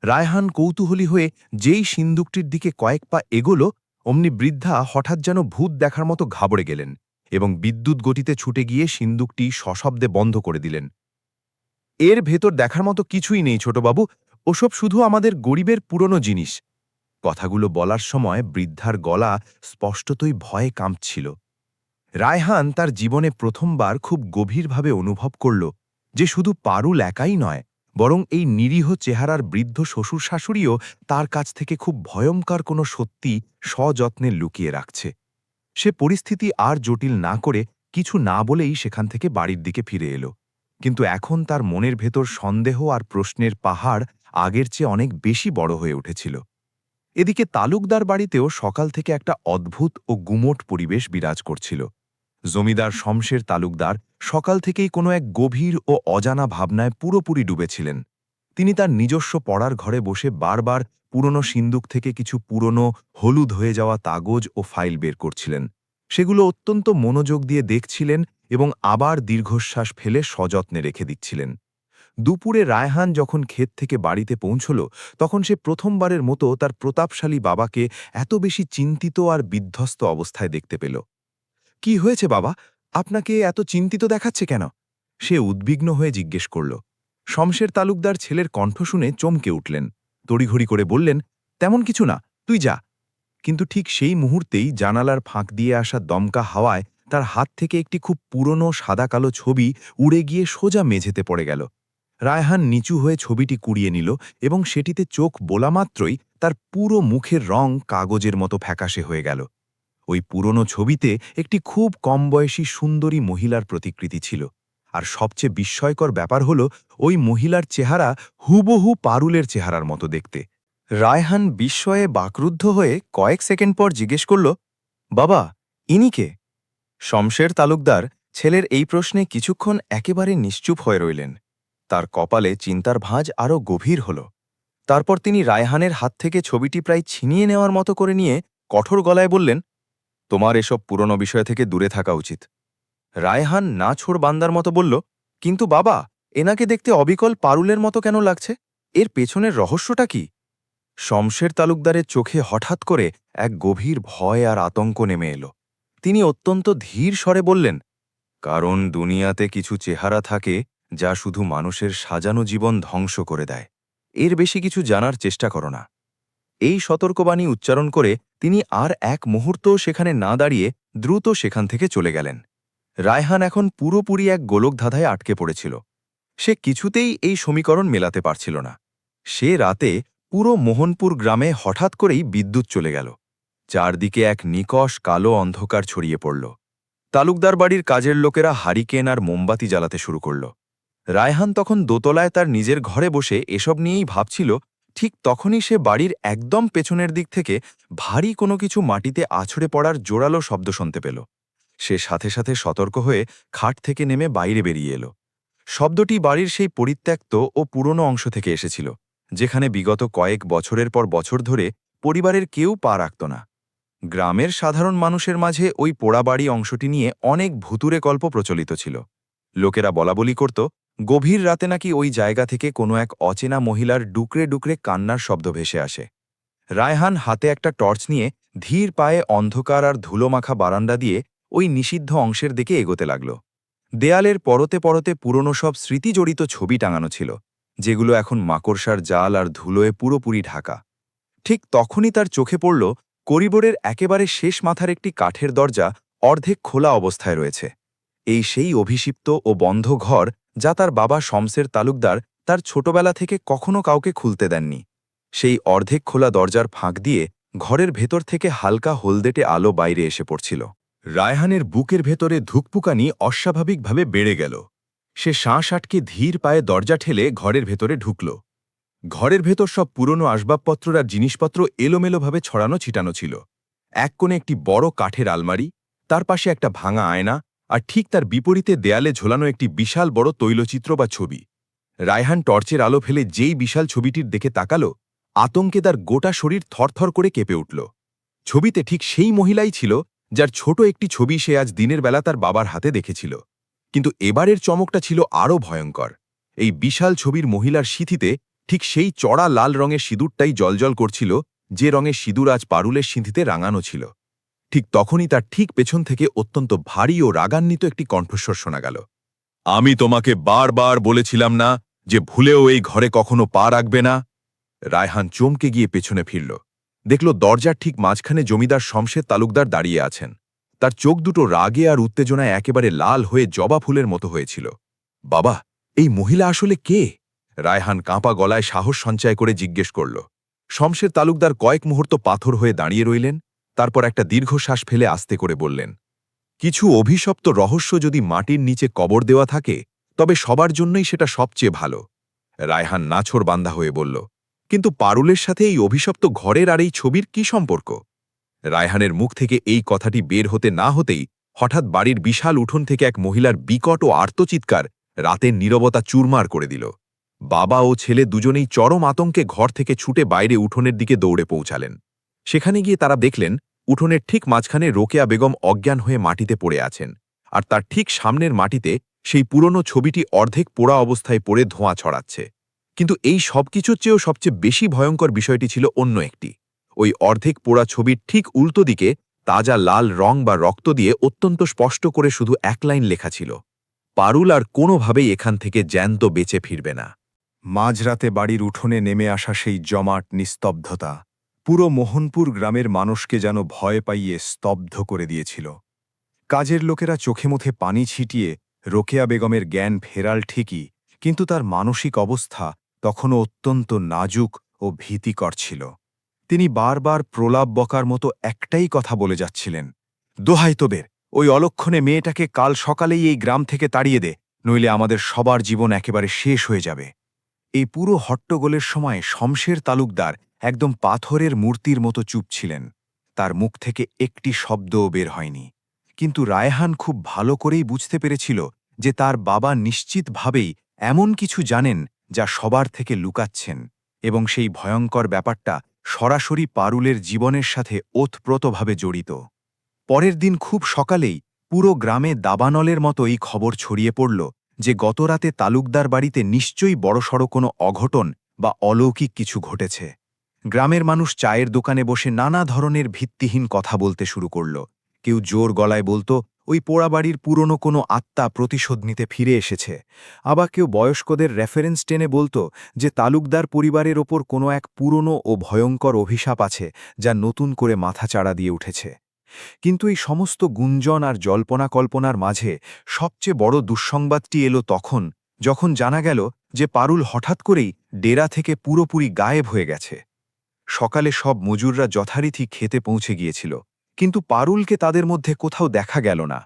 রায়হান কৌতূহলী হয়ে যেই সিন্দুকটির দিকে কয়েক পা এগোল, অমনি বৃদ্ধা হঠাৎ যেন ভূত দেখার মতো ঘাবড়ে গেলেন এবং বিদ্যুৎ গতিতে ছুটে গিয়ে সিন্দুকটি সশব্দে বন্ধ করে দিলেন। এর ভেতর দেখার মতো কিছুই নেই ছোটবাবু, ওসব শুধু আমাদের গরিবের পুরনো জিনিস। কথাগুলো বলার সময় বৃদ্ধার গলা স্পষ্টতই ভয়ে কাঁপছিল। রায়হান তার জীবনে প্রথমবার খুব গভীরভাবে অনুভব করল যে শুধু পারুল একাই নয়, বরং এই নিরীহ চেহারার বৃদ্ধ শ্বশুর শাশুড়িও তার কাছ থেকে খুব ভয়ঙ্কর কোনো সত্যি সযত্নে লুকিয়ে রাখছে। সে পরিস্থিতি আর জটিল না করে কিছু না বলেই সেখান থেকে বাড়ির দিকে ফিরে এলো। কিন্তু এখন তার মনের ভেতর সন্দেহ আর প্রশ্নের পাহাড় আগের চেয়ে অনেক বেশি বড় হয়ে উঠেছিল। এদিকে তালুকদার বাড়িতেও সকাল থেকে একটা অদ্ভুত ও গুমোট পরিবেশ বিরাজ করছিল। জমিদার শমশের তালুকদার সকাল থেকেই কোনো এক গভীর ও অজানা ভাবনায় পুরোপুরি ডুবেছিলেন। তিনি তার নিজস্ব পড়ার ঘরে বসে বারবার পুরনো সিন্দুক থেকে কিছু পুরনো হলুদ হয়ে যাওয়া কাগজ ও ফাইল বের করছিলেন। সেগুলো অত্যন্ত মনোযোগ দিয়ে দেখছিলেন এবং আবার দীর্ঘশ্বাস ফেলে সযত্নে রেখে দিচ্ছিলেন। দুপুরে রায়হান যখন ক্ষেত থেকে বাড়িতে পৌঁছল, তখন সে প্রথমবারের মতো তার প্রতাপশালী বাবাকে এত বেশি চিন্তিত আর বিধ্বস্ত অবস্থায় দেখতে পেল। কি হয়েছে বাবা, আপনাকে এত চিন্তিত দেখাচ্ছে কেন? সে উদ্বিগ্ন হয়ে জিজ্ঞেস করল। শমশের তালুকদার ছেলের কণ্ঠ শুনে চমকে উঠলেন। তড়িঘড়ি করে বললেন, তেমন কিছু না, তুই যা। কিন্তু ঠিক সেই মুহূর্তেই জানালার ফাঁক দিয়ে আসা দমকা হাওয়ায় তার হাত থেকে একটি খুব পুরনো সাদা কালো ছবি উড়ে গিয়ে সোজা মেঝেতে পড়ে গেল। রায়হান নিচু হয়ে ছবিটি কুড়িয়ে নিল এবং সেটিতে চোখ বোলা মাত্রই তার পুরো মুখের রং কাগজের মতো ফ্যাকাশে হয়ে গেল। ওই পুরনো ছবিতে একটি খুব কম বয়সী সুন্দরী মহিলার প্রতিকৃতি ছিল, আর সবচেয়ে বিস্ময়কর ব্যাপার হল ওই মহিলার চেহারা হুবহু পারুলের চেহারার মতো দেখতে। রায়হান বিস্ময়ে বাকরুদ্ধ হয়ে কয়েক সেকেন্ড পর জিজ্ঞেস করল, বাবা, ইনি কে? শমশের তালুকদার ছেলের এই প্রশ্নে কিছুক্ষণ একেবারে নিশ্চুপ হয়ে রইলেন। তার কপালে চিন্তার ভাঁজ আরও গভীর হল। তারপর তিনি রায়হানের হাত থেকে ছবিটি প্রায় ছিনিয়ে নেওয়ার মতো করে নিয়ে কঠোর গলায় বললেন, তোমার এসব পুরনো বিষয় থেকে দূরে থাকা উচিত। রায়হান না ছোড় বান্দার মতো বলল, কিন্তু বাবা, এনাকে দেখতে অবিকল পারুলের মতো কেন লাগছে? এর পেছনের রহস্যটা কি? শমশের তালুকদারের চোখে হঠাৎ করে এক গভীর ভয় আর আতঙ্ক নেমে এলো। তিনি অত্যন্ত ধীর স্বরে বললেন, কারণ দুনিয়াতে কিছু চেহারা থাকে যা শুধু মানুষের সাজানো জীবন ধ্বংস করে দেয়। এর বেশি কিছু জানার চেষ্টা করো না। এই সতর্কবাণী উচ্চারণ করে তিনি আর এক মুহূর্তও সেখানে না দাঁড়িয়ে দ্রুত সেখান থেকে চলে গেলেন। রায়হান এখন পুরোপুরি এক গোলকধাঁধায় আটকে পড়েছিল। সে কিছুতেই এই সমীকরণ মেলাতে পারছিল না। সে রাতে পুরো মোহনপুর গ্রামে হঠাৎ করেই বিদ্যুৎ চলে গেল। চারদিকে এক নিকষ কালো অন্ধকার ছড়িয়ে পড়ল। তালুকদার বাড়ির কাজের লোকেরা হারিকেন আর মোমবাতি জ্বালাতে শুরু করল। রায়হান তখন দোতলায় তার নিজের ঘরে বসে এসব নিয়েই ভাবছিল। ঠিক তখনই সে বাড়ির একদম পেছনের দিক থেকে ভারী কোনো কিছু মাটিতে আছড়ে পড়ার জোরালো শব্দ শুনতে পেল। সে সাথে সাথে সতর্ক হয়ে খাট থেকে নেমে বাইরে বেরিয়ে এলো। শব্দটি বাড়ির সেই পরিত্যক্ত ও পুরনো অংশ থেকে এসেছিল, যেখানে বিগত কয়েক বছরের পর বছর ধরে পরিবারের কেউ পা রাখত না। গ্রামের সাধারণ মানুষের মাঝে ওই পোড়াবাড়ি অংশটি নিয়ে অনেক ভুতুরে গল্প প্রচলিত ছিল। লোকেরা বলাবলি করত, গভীর রাতে নাকি ওই জায়গা থেকে কোনো এক অচেনা মহিলার ডুকরে ডুকরে কান্নার শব্দ ভেসে আসে। রায়হান হাতে একটা টর্চ নিয়ে ধীর পায়ে অন্ধকার আর ধুলোমাখা বারান্দা দিয়ে ওই নিষিদ্ধ অংশের দিকে এগোতে লাগল। দেয়ালের পরতে পরতে পুরনো সব স্মৃতি জড়িত ছবি টাঙানো ছিল, যেগুলো এখন মাকড়সার জাল আর ধুলোয় পুরোপুরি ঢাকা। ঠিক তখনই তার চোখে পড়ল করিডোরের একেবারে শেষ মাথার একটি কাঠের দরজা অর্ধেক খোলা অবস্থায় রয়েছে। এই সেই অভিষিপ্ত ও বন্ধ ঘর যা তার বাবা শমশের তালুকদার তার ছোটবেলা থেকে কখনো কাউকে খুলতে দেননি। সেই অর্ধেক খোলা দরজার ফাঁক দিয়ে ঘরের ভেতর থেকে হালকা হলদেটে আলো বাইরে এসে পড়ছিল। রায়হানের বুকের ভেতরে ধুকপুকানি অস্বাভাবিকভাবে বেড়ে গেল। সে শ্বাস আটকে ধীর পায়ে দরজা ঠেলে ঘরের ভেতরে ঢুকল। ঘরের ভেতর সব পুরনো আসবাবপত্র আর জিনিসপত্র এলোমেলোভাবে ছড়ানো ছিটানো ছিল। এক কোণে একটি বড় কাঠের আলমারি, তার পাশে একটা ভাঙা আয়না, আর ঠিক তার বিপরীতে দেয়ালে ঝোলানো একটি বিশাল বড় তৈলচিত্র বা ছবি। রায়হান টর্চের আলো ফেলে যেই বিশাল ছবিটির দিকে তাকাল, আতঙ্কে তার গোটা শরীর থরথর করে কেঁপে উঠল। ছবিতে ঠিক সেই মহিলাই ছিল যার ছোট একটি ছবি সে আজ দিনের বেলা তার বাবার হাতে দেখেছিল। কিন্তু এবারের চমকটা ছিল আরও ভয়ঙ্কর। এই বিশাল ছবির মহিলার সিঁথিতে ঠিক সেই চড়া লাল রঙের সিঁদুরটাই জ্বলজ্বল করছিল, যে রঙের সিঁদুর আজ পারুলের সিঁথিতে রাঙানো ছিল। ঠিক তখনই তার ঠিক পেছন থেকে অত্যন্ত ভারী ও রাগান্বিত একটি কণ্ঠস্বর শোনা গেল। আমি তোমাকে বারবার বলেছিলাম না যে ভুলেও এই ঘরে কখনো পা রাখবে না। রায়হান চমকে গিয়ে পেছনে ফিরল, দেখল দরজার ঠিক মাঝখানে জমিদার শমশের তালুকদার দাঁড়িয়ে আছেন। তার চোখ দুটো রাগে আর উত্তেজনায় একেবারে লাল হয়ে জবা ফুলের মতো হয়েছিল। বাবা, এই মহিলা আসলে কে? রায়হান কাঁপা গলায় সাহস সঞ্চয় করে জিজ্ঞেস করল। শমশের তালুকদার কয়েক মুহূর্ত পাথর হয়ে দাঁড়িয়ে রইলেন, তারপর একটা দীর্ঘশ্বাস ফেলে আস্তে করে বললেন, কিছু অভিশপ্ত রহস্য যদি মাটির নিচে কবর দেওয়া থাকে, তবে সবার জন্যই সেটা সবচেয়ে ভালো। রায়হান নাছোড় বান্দা হয়ে বলল, কিন্তু পারুলের সাথে এই অভিশপ্ত ঘরের আর এই ছবির কি সম্পর্ক? রায়হানের মুখ থেকে এই কথাটি বের হতে না হতেই হঠাৎ বাড়ির বিশাল উঠোন থেকে এক মহিলার বিকট ও আর্তচিৎকার রাতের নীরবতা চুরমার করে দিল। বাবা ও ছেলে দুজনেই চরম আতঙ্কে ঘর থেকে ছুটে বাইরে উঠোনের দিকে দৌড়ে পৌঁছালেন। সেখানে গিয়ে তারা দেখলেন উঠোনের ঠিক মাঝখানে রোকেয়া বেগম অজ্ঞান হয়ে মাটিতে পড়ে আছেন, আর তার ঠিক সামনের মাটিতে সেই পুরনো ছবিটি অর্ধেক পোড়া অবস্থায় পড়ে ধোঁয়া ছড়াচ্ছে। কিন্তু এই সবকিছুর চেয়েও সবচেয়ে বেশি ভয়ঙ্কর বিষয়টি ছিল অন্য একটি। ওই অর্ধেক পোড়া ছবির ঠিক উল্টো দিকে তাজা লাল রং বা রক্ত দিয়ে অত্যন্ত স্পষ্ট করে শুধু এক লাইন লেখা ছিল, পারুল আর কোনোভাবেই এখান থেকে জ্যান্ত বেঁচে ফিরবে না। মাঝরাতে বাড়ির উঠোনে নেমে আসা সেই জমাট নিস্তব্ধতা পুরো মোহনপুর গ্রামের মানুষকে যেন ভয় পাইয়ে স্তব্ধ করে দিয়েছিল। কাজের লোকেরা চোখে মুখে পানি ছিটিয়ে রোকেয়া বেগমের জ্ঞান ফেরাল ঠিকই, কিন্তু তার মানসিক অবস্থা তখনও অত্যন্ত নাজুক ও ভীতিকর ছিল। তিনি বারবার প্রলাপ বকার মতো একটাই কথা বলে যাচ্ছিলেন, দোহাই তোদের, ওই অলক্ষণে মেয়েটাকে কাল সকালেই এই গ্রাম থেকে তাড়িয়ে দে, নইলে আমাদের সবার জীবন একেবারে শেষ হয়ে যাবে। এই পুরো হট্টগোলের সময় শমশের তালুকদার একদম পাথরের মূর্তির মতো চুপ ছিলেন। তার মুখ থেকে একটি শব্দও বের হয়নি। কিন্তু রায়হান খুব ভালো করেই বুঝতে পেরেছিল যে তার বাবা নিশ্চিতভাবেই এমন কিছু জানেন যা সবার থেকে লুকাচ্ছেন, এবং সেই ভয়ঙ্কর ব্যাপারটা সরাসরি পারুলের জীবনের সাথে ওতপ্রোতভাবে জড়িত। পরের দিন খুব সকালেই পুরো গ্রামে দাবানলের মতো এই খবর ছড়িয়ে পড়ল যে গতরাতে তালুকদার বাড়িতে নিশ্চয়ই বড়সড় কোনো অঘটন বা অলৌকিক কিছু ঘটেছে। গ্রামের মানুষ চায়ের দোকানে বসে নানা ধরনের ভিত্তিহীন কথা বলতে শুরু করল। কেউ জোর গলায় বলতো ওই পোড়া বাড়ির পুরনো কোনো আত্মা প্রতিশোধ নিতে ফিরে এসেছে, আবার কেউ বয়স্কদের রেফারেন্স টেনে বলতো যে তালুকদার পরিবারের ওপর কোনো এক পুরনো ও ভয়ঙ্কর অভিশাপ আছে যা নতুন করে মাথাচাড়া দিয়ে উঠেছে। কিন্তু এই সমস্ত গুঞ্জন আর জল্পনা কল্পনার মাঝে সবচেয়ে বড় দুঃসংবাদটি এলো তখন, যখন জানা গেল যে পারুল হঠাৎ করেই ডেরা থেকে পুরোপুরি গায়েব হয়ে গেছে। সকালে সব মজুররা যথারীতি খেতে পৌঁছে গিয়েছিল, কিন্তু পারুলকে তাদের মধ্যে কোথাও দেখা গেল না।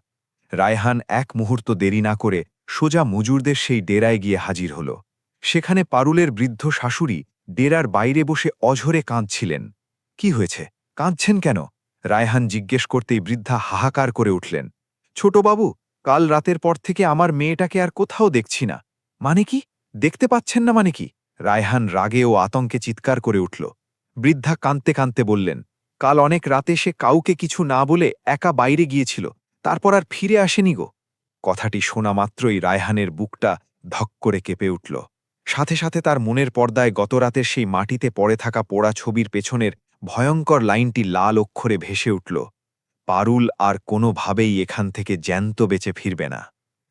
রায়হান এক মুহূর্ত দেরি না করে সোজা মজুরদের সেই ডেরায় গিয়ে হাজির হল। সেখানে পারুলের বৃদ্ধ শাশুড়ি ডেরার বাইরে বসে অঝরে কাঁদছিলেন। কি হয়েছে, কাঁদছেন কেন? রায়হান জিজ্ঞেস করতেই বৃদ্ধা হাহাকার করে উঠলেন, ছোটবাবু, কাল রাতের পর থেকে আমার মেয়েটাকে আর কোথাও দেখছি না। মানে কি? দেখতে পাচ্ছেন না মানে কি? রায়হান রাগে ও আতঙ্কে চিৎকার করে উঠল। বৃদ্ধা কাঁদতে কাঁদতে বললেন, কাল অনেক রাতে সে কাউকে কিছু না বলে একা বাইরে গিয়েছিল, তারপর আর ফিরে আসেনি গো। কথাটি শোনা মাত্রই রায়হানের বুকটা ধক করে কেঁপে উঠল। সাথে সাথে তার মনের পর্দায় গতরাতের সেই মাটিতে পড়ে থাকা পোড়া ছবির পেছনের ভয়ঙ্কর লাইনটি লাল অক্ষরে ভেসে উঠল, পারুল আর কোনোভাবেই এখান থেকে জ্যান্ত বেঁচে ফিরবে না।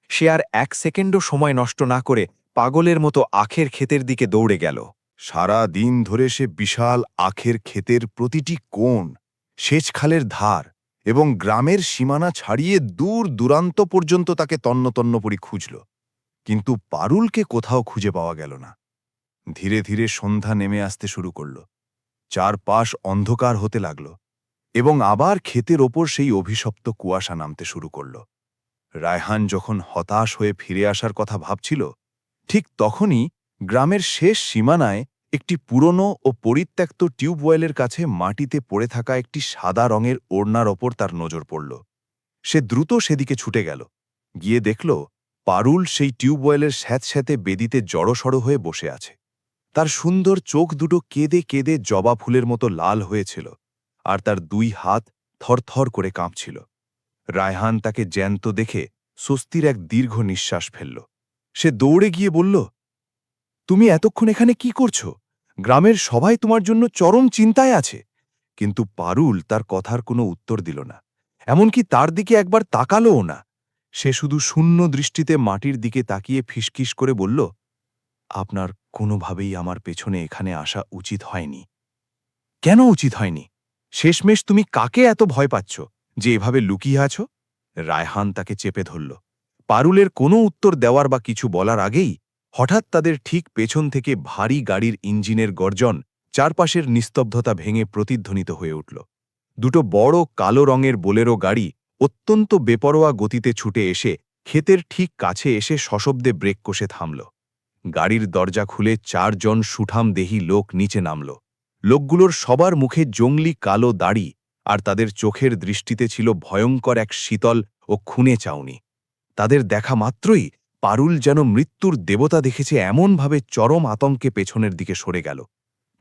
সে আর এক সেকেন্ডও সময় নষ্ট না করে পাগলের মতো আখের ক্ষেতের দিকে দৌড়ে গেল। সারা দিন ধরে সে বিশাল আখের ক্ষেতের প্রতিটি কোণ, সেচখালের ধার এবং গ্রামের সীমানা ছাড়িয়ে দূর দূরান্ত পর্যন্ত তাকে তন্ন করে খুঁজল, কিন্তু পারুলকে কোথাও খুঁজে পাওয়া গেল না। ধীরে ধীরে সন্ধ্যা নেমে আসতে শুরু করল, চারপাশ অন্ধকার হতে লাগল, এবং আবার ক্ষেতের ওপর সেই অভিশপ্ত কুয়াশা নামতে শুরু করল। রায়হান যখন হতাশ হয়ে ফিরে আসার কথা ভাবছিল, ঠিক তখনই গ্রামের শেষ সীমানায় একটি পুরনো ও পরিত্যক্ত টিউবওয়েলের কাছে মাটিতে পড়ে থাকা একটি সাদা রঙের ওড়নার ওপর তার নজর পড়ল। সে দ্রুত সেদিকে ছুটে গেল, গিয়ে দেখল পারুল সেই টিউবওয়েলের স্যাঁতস্যাঁতে বেদিতে জড়সড় হয়ে বসে আছে। তার সুন্দর চোখ দুটো কেঁদে কেঁদে জবা ফুলের মতো লাল হয়েছিল, আর তার দুই হাত থরথর করে কাঁপছিল। রায়হান তাকে জ্যান্ত দেখে স্বস্তির এক দীর্ঘ নিঃশ্বাস ফেলল। সে দৌড়ে গিয়ে বলল, তুমি এতক্ষণ এখানে কি করছো? গ্রামের সবাই তোমার জন্য চরম চিন্তায় আছে। কিন্তু পারুল তার কথার কোনো উত্তর দিল না, এমনকি তার দিকে একবার তাকালোও না। সে শুধু শূন্য দৃষ্টিতে মাটির দিকে তাকিয়ে ফিসকিস করে বলল, আপনার কোনোভাবেই আমার পেছনে এখানে আসা উচিত হয়নি। কেন উচিত হয়নি? শেষমেশ তুমি কাকে এত ভয় পাচ্ছ যে এভাবে লুকিয়ে আছো? রায়হান তাকে চেপে ধরল। পারুলের কোনো উত্তর দেওয়ার বা কিছু বলার আগেই হঠাৎ তাদের ঠিক পেছন থেকে ভারী গাড়ির ইঞ্জিনের গর্জন চারপাশের নিস্তব্ধতা ভেঙে প্রতিধ্বনিত হয়ে উঠল। দুটো বড় কালো রঙের বোলেরো গাড়ি অত্যন্ত বেপরোয়া গতিতে ছুটে এসে ক্ষেতের ঠিক কাছে এসে সশব্দে ব্রেক কষে থামল। গাড়ির দরজা খুলে 4 জন সুঠাম দেহী লোক নিচে নামল। লোকগুলোর সবার মুখে জংলি কালো দাড়ি, আর তাদের চোখের দৃষ্টিতে ছিল ভয়ঙ্কর এক শীতল ও খুনে চাউনি। তাদের দেখা মাত্রই পারুল যেন মৃত্যুর দেবতা দেখেছে এমনভাবে চরম আতঙ্কে পেছনের দিকে সরে গেল।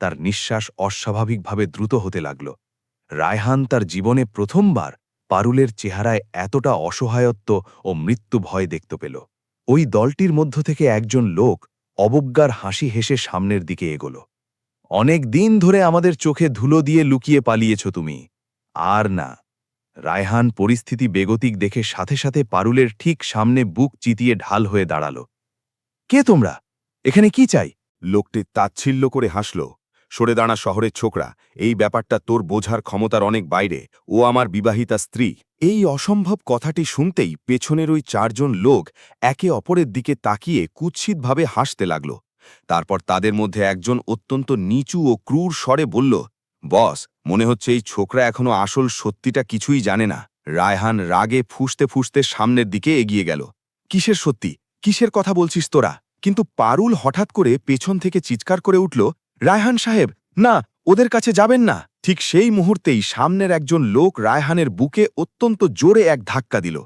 তার নিঃশ্বাস অস্বাভাবিকভাবে দ্রুত হতে লাগল। রায়হান তার জীবনে প্রথমবার পারুলের চেহারায় এতটা অসহায়ত্ব ও মৃত্যু ভয় দেখতে পেল। ওই দলটির মধ্য থেকে একজন লোক অবজ্ঞার হাসি হেসে সামনের দিকে এগোল। অনেক দিন ধরে আমাদের চোখে ধুলো দিয়ে লুকিয়ে পালিয়েছ তুমি। আর না। রায়হান পরিস্থিতি বেগতিক দেখে সাথে সাথে পারুলের ঠিক সামনে বুক চিতিয়ে ঢাল হয়ে দাঁড়াল। কে তোমরা? এখানে কি চাই? লোকটি তাচ্ছিল্য করে হাসল। সরে দাঁড়া শহরের ছোকরা, এই ব্যাপারটা তোর বোঝার ক্ষমতার অনেক বাইরে। ও আমার বিবাহিতা স্ত্রী। এই অসম্ভব কথাটি শুনতেই পেছনের ওই 4 জন লোক একে অপরের দিকে তাকিয়ে কুৎসিতভাবে হাসতে লাগল। তারপর তাদের মধ্যে একজন অত্যন্ত নিচু ও ক্রূর স্বরে বলল, বস, মনে হচ্ছে এই ছোকরা এখনো আসল সত্যিটা কিছুই জানে না। রায়হান রাগে ফুঁসতে ফুঁসতে সামনের দিকে এগিয়ে গেল। কিসের সত্যি? কিসের কথা বলছিস তোরা? কিন্তু পারুল হঠাৎ করে পেছন থেকে চিৎকার করে উঠল, রায়হান সাহেব, না, ওদের কাছে যাবেন না। ঠিক সেই মুহূর্তেই সামনের একজন লোক রায়হানের বুকে অত্যন্ত জোরে এক ধাক্কা দিল।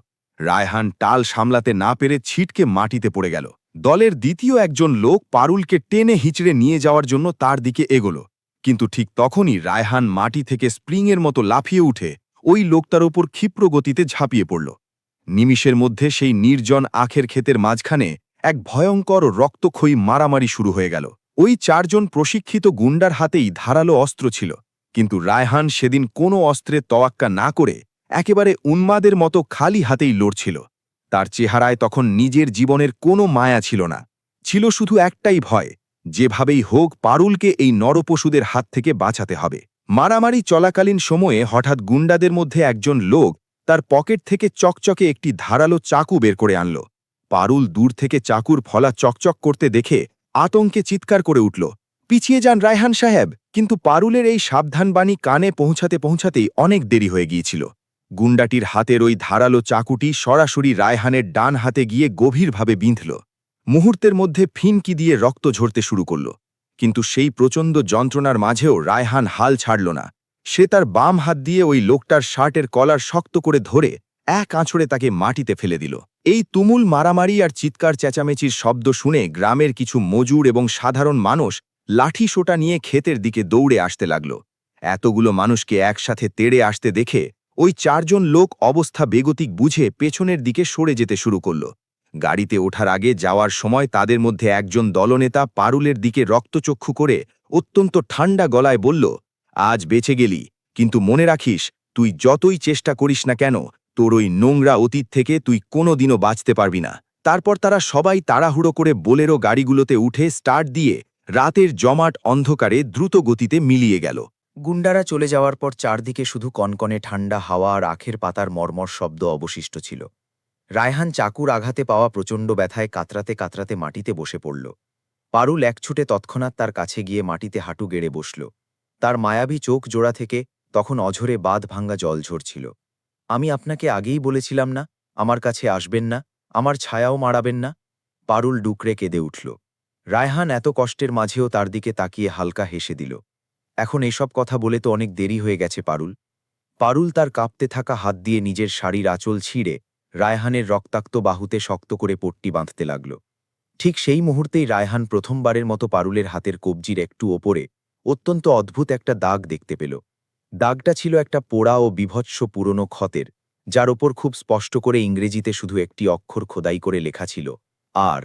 রায়হান টাল সামলাতে না পেরে ছিটকে মাটিতে পড়ে গেল। দলের দ্বিতীয় একজন লোক পারুলকে টেনে হিঁচড়ে নিয়ে যাওয়ার জন্য তার দিকে এগোল। কিন্তু ঠিক তখনই রায়হান মাটি থেকে স্প্রিংয়ের মতো লাফিয়ে উঠে ওই লোকটার ওপর ক্ষিপ্র গতিতে ঝাঁপিয়ে পড়ল। নিমিষের মধ্যে সেই নির্জন আখের ক্ষেতের মাঝখানে এক ভয়ঙ্কর রক্তক্ষয়ী মারামারি শুরু হয়ে গেল। ওই 4 জন প্রশিক্ষিত গুন্ডার হাতেই ধারালো অস্ত্র ছিল, কিন্তু রায়হান সেদিন কোনো অস্ত্রের তোয়াক্কা না করে একেবারে উন্মাদের মতো খালি হাতেই লড়ছিল। তার চেহারায় তখন নিজের জীবনের কোনো মায়া ছিল না, ছিল শুধু একটাই ভয়, যেভাবেই হোক পারুলকে এই নরপশুদের হাত থেকে বাঁচাতে হবে। মারামারি চলাকালীন সময়ে হঠাৎ গুন্ডাদের মধ্যে একজন লোক তার পকেট থেকে চকচকে একটি ধারালো চাকু বের করে আনল। পারুল দূর থেকে চাকুর ফলা চকচক করতে দেখে আতঙ্কে চিৎকার করে উঠল, পিছিয়ে যান রায়হান সাহেব। কিন্তু পারুলের এই সাবধানবাণী কানে পৌঁছাতে পৌঁছাতেই অনেক দেরি হয়ে গিয়েছিল। গুন্ডাটির হাতের ওই ধারালো চাকুটি সরাসরি রায়হানের ডান হাতে গিয়ে গভীরভাবে বিঁধল। মুহূর্তের মধ্যে ফিনকি দিয়ে রক্ত ঝরতে শুরু করল। কিন্তু সেই প্রচণ্ড যন্ত্রণার মাঝেও রায়হান হাল ছাড়ল না। সে তার বাম হাত দিয়ে ওই লোকটার শার্টের কলার শক্ত করে ধরে এক আঁচড়ে তাকে মাটিতে ফেলে দিল। এই তুমুল মারামারি আর চিৎকার চেঁচামেচির শব্দ শুনে গ্রামের কিছু মজুর এবং সাধারণ মানুষ লাঠি সোটা নিয়ে ক্ষেতের দিকে দৌড়ে আসতে লাগল। এতগুলো মানুষকে একসাথে তেড়ে আসতে দেখে ওই 4 জন লোক অবস্থা বেগতিক বুঝে পেছনের দিকে সরে যেতে শুরু করল। গাড়িতে ওঠার আগে যাওয়ার সময় তাদের মধ্যে একজন দলনেতা পারুলের দিকে রক্তচক্ষু করে অত্যন্ত ঠান্ডা গলায় বলল, আজ বেঁচে গেলি, কিন্তু মনে রাখিস, তুই যতই চেষ্টা করিস না কেন, তোর ওই নোংরা অতীত থেকে তুই কোনোদিনও বাঁচতে পারবি না। তারপর তারা সবাই তাড়াহুড়ো করে বোলেরো গাড়িগুলোতে উঠে স্টার্ট দিয়ে রাতের জমাট অন্ধকারে দ্রুত গতিতে মিলিয়ে গেল। গুন্ডারা চলে যাওয়ার পর চারদিকে শুধু কনকনে ঠান্ডা হাওয়া আর আখের পাতার মর্মর শব্দ অবশিষ্ট ছিল। রায়হান চাকুর আঘাতে পাওয়া প্রচণ্ড ব্যথায় কাতরাতে কাতরাতে মাটিতে বসে পড়ল। পারুল একছুটে তৎক্ষণাৎ তার কাছে গিয়ে মাটিতে হাঁটু গেড়ে বসল। তার মায়াবী চোখ জোড়া থেকে তখন অঝরে বাঁধ ভাঙ্গা জল ঝরছিল। আমি আপনাকে আগেই বলেছিলাম না, আমার কাছে আসবেন না, আমার ছায়াও মারাবেন না। পারুল ডুকরে কেঁদে উঠল। রায়হান এত কষ্টের মাঝেও তার দিকে তাকিয়ে হালকা হেসে দিল। এখন এসব কথা বলে তো অনেক দেরি হয়ে গেছে পারুল। পারুল তার কাঁপতে থাকা হাত দিয়ে নিজের শাড়ির আঁচল ছিঁড়ে রায়হানের রক্তাক্ত বাহুতে শক্ত করে পট্টি বাঁধতে লাগল। ঠিক সেই মুহূর্তেই রায়হান প্রথমবারের মতো পারুলের হাতের কবজির একটু ওপরে অত্যন্ত অদ্ভুত একটা দাগ দেখতে পেল। দাগটা ছিল একটা পোড়া ও বিভৎস পুরনো ক্ষতের, যার ওপর খুব স্পষ্ট করে ইংরেজিতে শুধু একটি অক্ষর খোদাই করে লেখা ছিল, আর।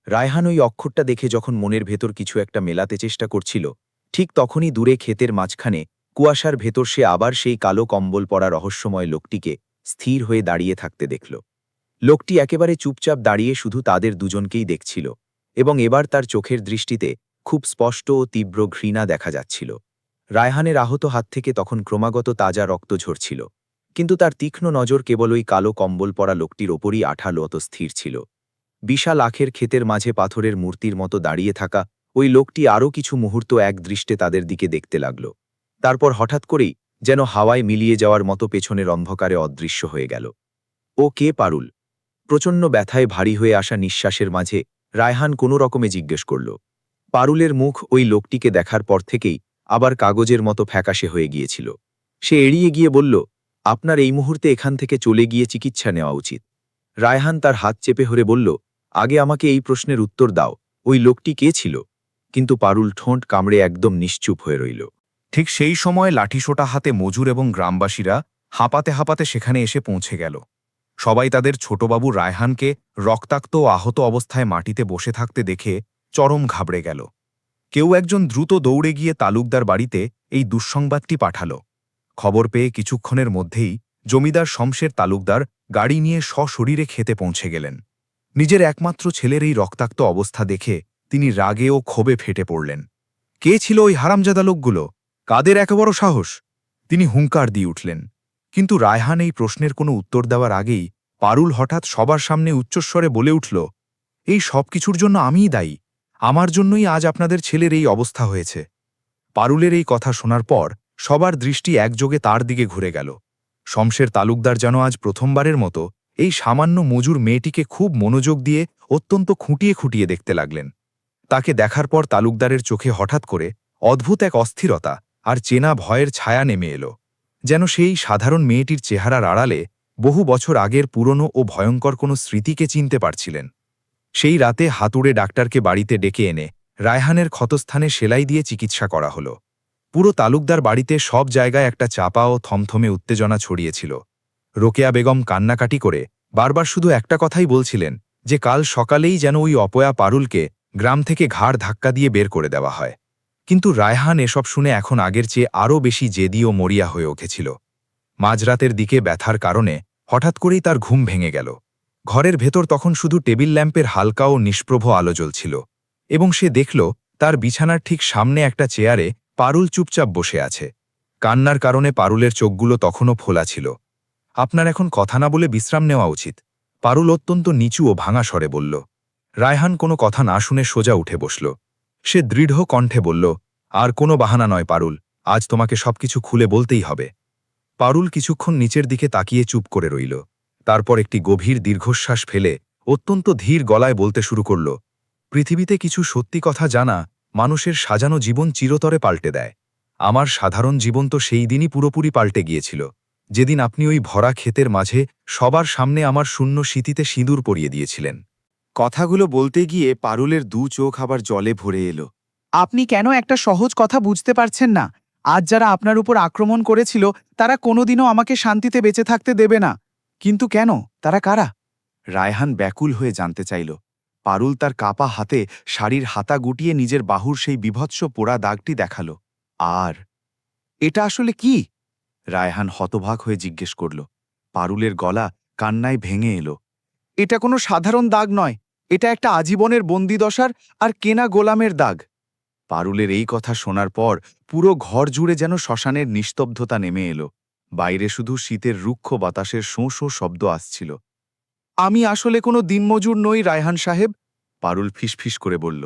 রায়হান ওই অক্ষরটা দেখে যখন মনের ভেতর কিছু একটা মেলাতে চেষ্টা করছিল, ঠিক তখনই দূরে ক্ষেতের মাঝখানে কুয়াশার ভেতর সে আবার সেই কালো কম্বল পরা রহস্যময় লোকটিকে স্থির হয়ে দাঁড়িয়ে থাকতে দেখল। লোকটি একেবারে চুপচাপ দাঁড়িয়ে শুধু তাদের দুজনকেই দেখছিল, এবং এবার তার চোখের দৃষ্টিতে খুব স্পষ্ট ও তীব্র ঘৃণা দেখা যাচ্ছিল। রায়হানের আহত হাত থেকে তখন ক্রমাগত তাজা রক্ত ঝরছিল, কিন্তু তার তীক্ষ্ণ নজর কেবল ওই কালো কম্বল পরা লোকটির ওপরই আঠালো স্থির ছিল। বিশাল আখের ক্ষেতের মাঝে পাথরের মূর্তির মতো দাঁড়িয়ে থাকা ওই লোকটি আরও কিছু মুহূর্ত এক দৃষ্টে তাদের দিকে দেখতে লাগল। তারপর হঠাৎ করেই যেন হাওয়ায় মিলিয়ে যাওয়ার মতো পেছনের অন্ধকারে অদৃশ্য হয়ে গেল। ও কে পারুল? প্রচণ্ড ব্যথায় ভারী হয়ে আসা নিঃশ্বাসের মাঝে রায়হান কোনো রকমে জিজ্ঞেস করল। পারুলের মুখ ওই লোকটিকে দেখার পর থেকেই আবার কাগজের মতো ফ্যাকাশে হয়ে গিয়েছিল। সে এড়িয়ে গিয়ে বলল, আপনার এই মুহূর্তে এখান থেকে চলে গিয়ে চিকিৎসা নেওয়া উচিত। রায়হান তার হাত চেপে ধরে বলল, আগে আমাকে এই প্রশ্নের উত্তর দাও, ওই লোকটি কে ছিল? কিন্তু পারুল ঠোঁট কামড়ে একদম নিশ্চুপ হয়ে রইল। ঠিক সেই সময় লাঠিসোঁটা হাতে মজুর এবং গ্রামবাসীরা হাঁপাতে হাঁপাতে সেখানে এসে পৌঁছে গেল। সবাই তাদের ছোটবাবু রায়হানকে রক্তাক্ত ও আহত অবস্থায় মাটিতে বসে থাকতে দেখে চরম ঘাবড়ে গেল। কেউ একজন দ্রুত দৌড়ে গিয়ে তালুকদার বাড়িতে এই দুঃসংবাদটি পাঠাল। খবর পেয়ে কিছুক্ষণের মধ্যেই জমিদার শমশের তালুকদার গাড়ি নিয়ে সশরীরে খেতে পৌঁছে গেলেন। নিজের একমাত্র ছেলের এই রক্তাক্ত অবস্থা দেখে তিনি রাগে ও ক্ষোভে ফেটে পড়লেন। কে ছিল ওই হারামজাদা লোকগুলো? কাদের এত বড় সাহস? তিনি হুঙ্কার দিয়ে উঠলেন। কিন্তু রায়হান এই প্রশ্নের কোনো উত্তর দেওয়ার আগেই পারুল হঠাৎ সবার সামনে উচ্চস্বরে বলে উঠল, এই সব কিছুর জন্য আমিই দায়ী। আমার জন্যই আজ আপনাদের ছেলের এই অবস্থা হয়েছে। পারুলের এই কথা শোনার পর সবার দৃষ্টি একযোগে তার দিকে ঘুরে গেল। শমশের তালুকদার যেন আজ প্রথমবারের মতো এই সামান্য মজুর মেয়েটিকে খুব মনোযোগ দিয়ে অত্যন্ত খুঁটিয়ে খুঁটিয়ে দেখতে লাগলেন। তাকে দেখার পর তালুকদারের চোখে হঠাৎ করে অদ্ভুত এক অস্থিরতা আর চেনা ভয়ের ছায়া নেমে এলো, যেন সেই সাধারণ মেয়েটির চেহারার আড়ালে বহু বছর আগের পুরনো ও ভয়ঙ্কর কোনো স্মৃতিকে চিনতে পারছিলেন। সেই রাতে হাতুড়ে ডাক্তারকে বাড়িতে ডেকে এনে রায়হানের ক্ষতস্থানে সেলাই দিয়ে চিকিৎসা করা হলো। পুরো তালুকদার বাড়িতে সব জায়গায় একটা চাপা ও থমথমে উত্তেজনা ছড়িয়েছিল। রোকেয়া বেগম কান্নাকাটি করে বারবার শুধু একটা কথাই বলছিলেন যে কাল সকালেই যেন ওই অপয়া পারুলকে গ্রাম থেকে ঘাড় ধাক্কা দিয়ে বের করে দেওয়া হয়। কিন্তু রায়হান এসব শুনে এখন আগের চেয়ে আরও বেশি জেদি ও মরিয়া হয়ে উঠেছিল। মাঝরাতের দিকে ব্যথার কারণে হঠাৎ করেই তার ঘুম ভেঙে গেল। ঘরের ভেতর তখন শুধু টেবিল ল্যাম্পের হালকা ও নিষ্প্রভ আলো জ্বলছিল, এবং সে দেখল তার বিছানার ঠিক সামনে একটা চেয়ারে পারুল চুপচাপ বসে আছে। কান্নার কারণে পারুলের চোখগুলো তখনও ফোলা ছিল। আপনার এখন কথা না বলে বিশ্রাম নেওয়া উচিত, পারুল অত্যন্ত নিচু ও ভাঙা স্বরে বলল। রায়হান কোনো কথা না শুনে সোজা উঠে বসল। সে দৃঢ় কণ্ঠে বলল, আর কোনো বাহানা নয় পারুল, আজ তোমাকে সবকিছু খুলে বলতেই হবে। পারুল কিছুক্ষণ নিচের দিকে তাকিয়ে চুপ করে রইল। তারপর একটি গভীর দীর্ঘশ্বাস ফেলে অত্যন্ত ধীর গলায় বলতে শুরু করল, পৃথিবীতে কিছু সত্যি কথা জানা মানুষের সাজানো জীবন চিরতরে পাল্টে দেয়। আমার সাধারণ জীবন তো সেই দিনই পুরোপুরি পাল্টে গিয়েছিল, যেদিন আপনি ওই ভরা ক্ষেতের মাঝে সবার সামনে আমার শূন্য স্মৃতিতে সিঁদুর পরিয়ে দিয়েছিলেন। কথাগুলো বলতে গিয়ে পারুলের দু চোখ আবার জলে ভরে এলো। আপনি কেন একটা সহজ কথা বুঝতে পারছেন না? আজ যারা আপনার উপর আক্রমণ করেছিল তারা কোনোদিনও আমাকে শান্তিতে বেঁচে থাকতে দেবে না। কিন্তু কেন? তারা কারা? রায়হান ব্যাকুল হয়ে জানতে চাইল। পারুল তার কাপা হাতে শাড়ির হাতা গুটিয়ে নিজের বাহুর সেই বিভৎস পোড়া দাগটি দেখাল। আর এটা আসলে কি? রায়হান হতবাক হয়ে জিজ্ঞেস করল। পারুলের গলা কান্নায় ভেঙে এলো। এটা কোনো সাধারণ দাগ নয়, এটা একটা আজীবনের বন্দিদশার আর কেনা গোলামের দাগ। পারুলের এই কথা শোনার পর পুরো ঘর জুড়ে যেন শ্মশানের নিস্তব্ধতা নেমে এলো। বাইরে শুধু শীতের রুক্ষ বাতাসের শোঁ শোঁ শব্দ আসছিল। আমি আসলে কোনো দিনমজুর নই রায়হান সাহেব, পারুল ফিসফিস করে বলল।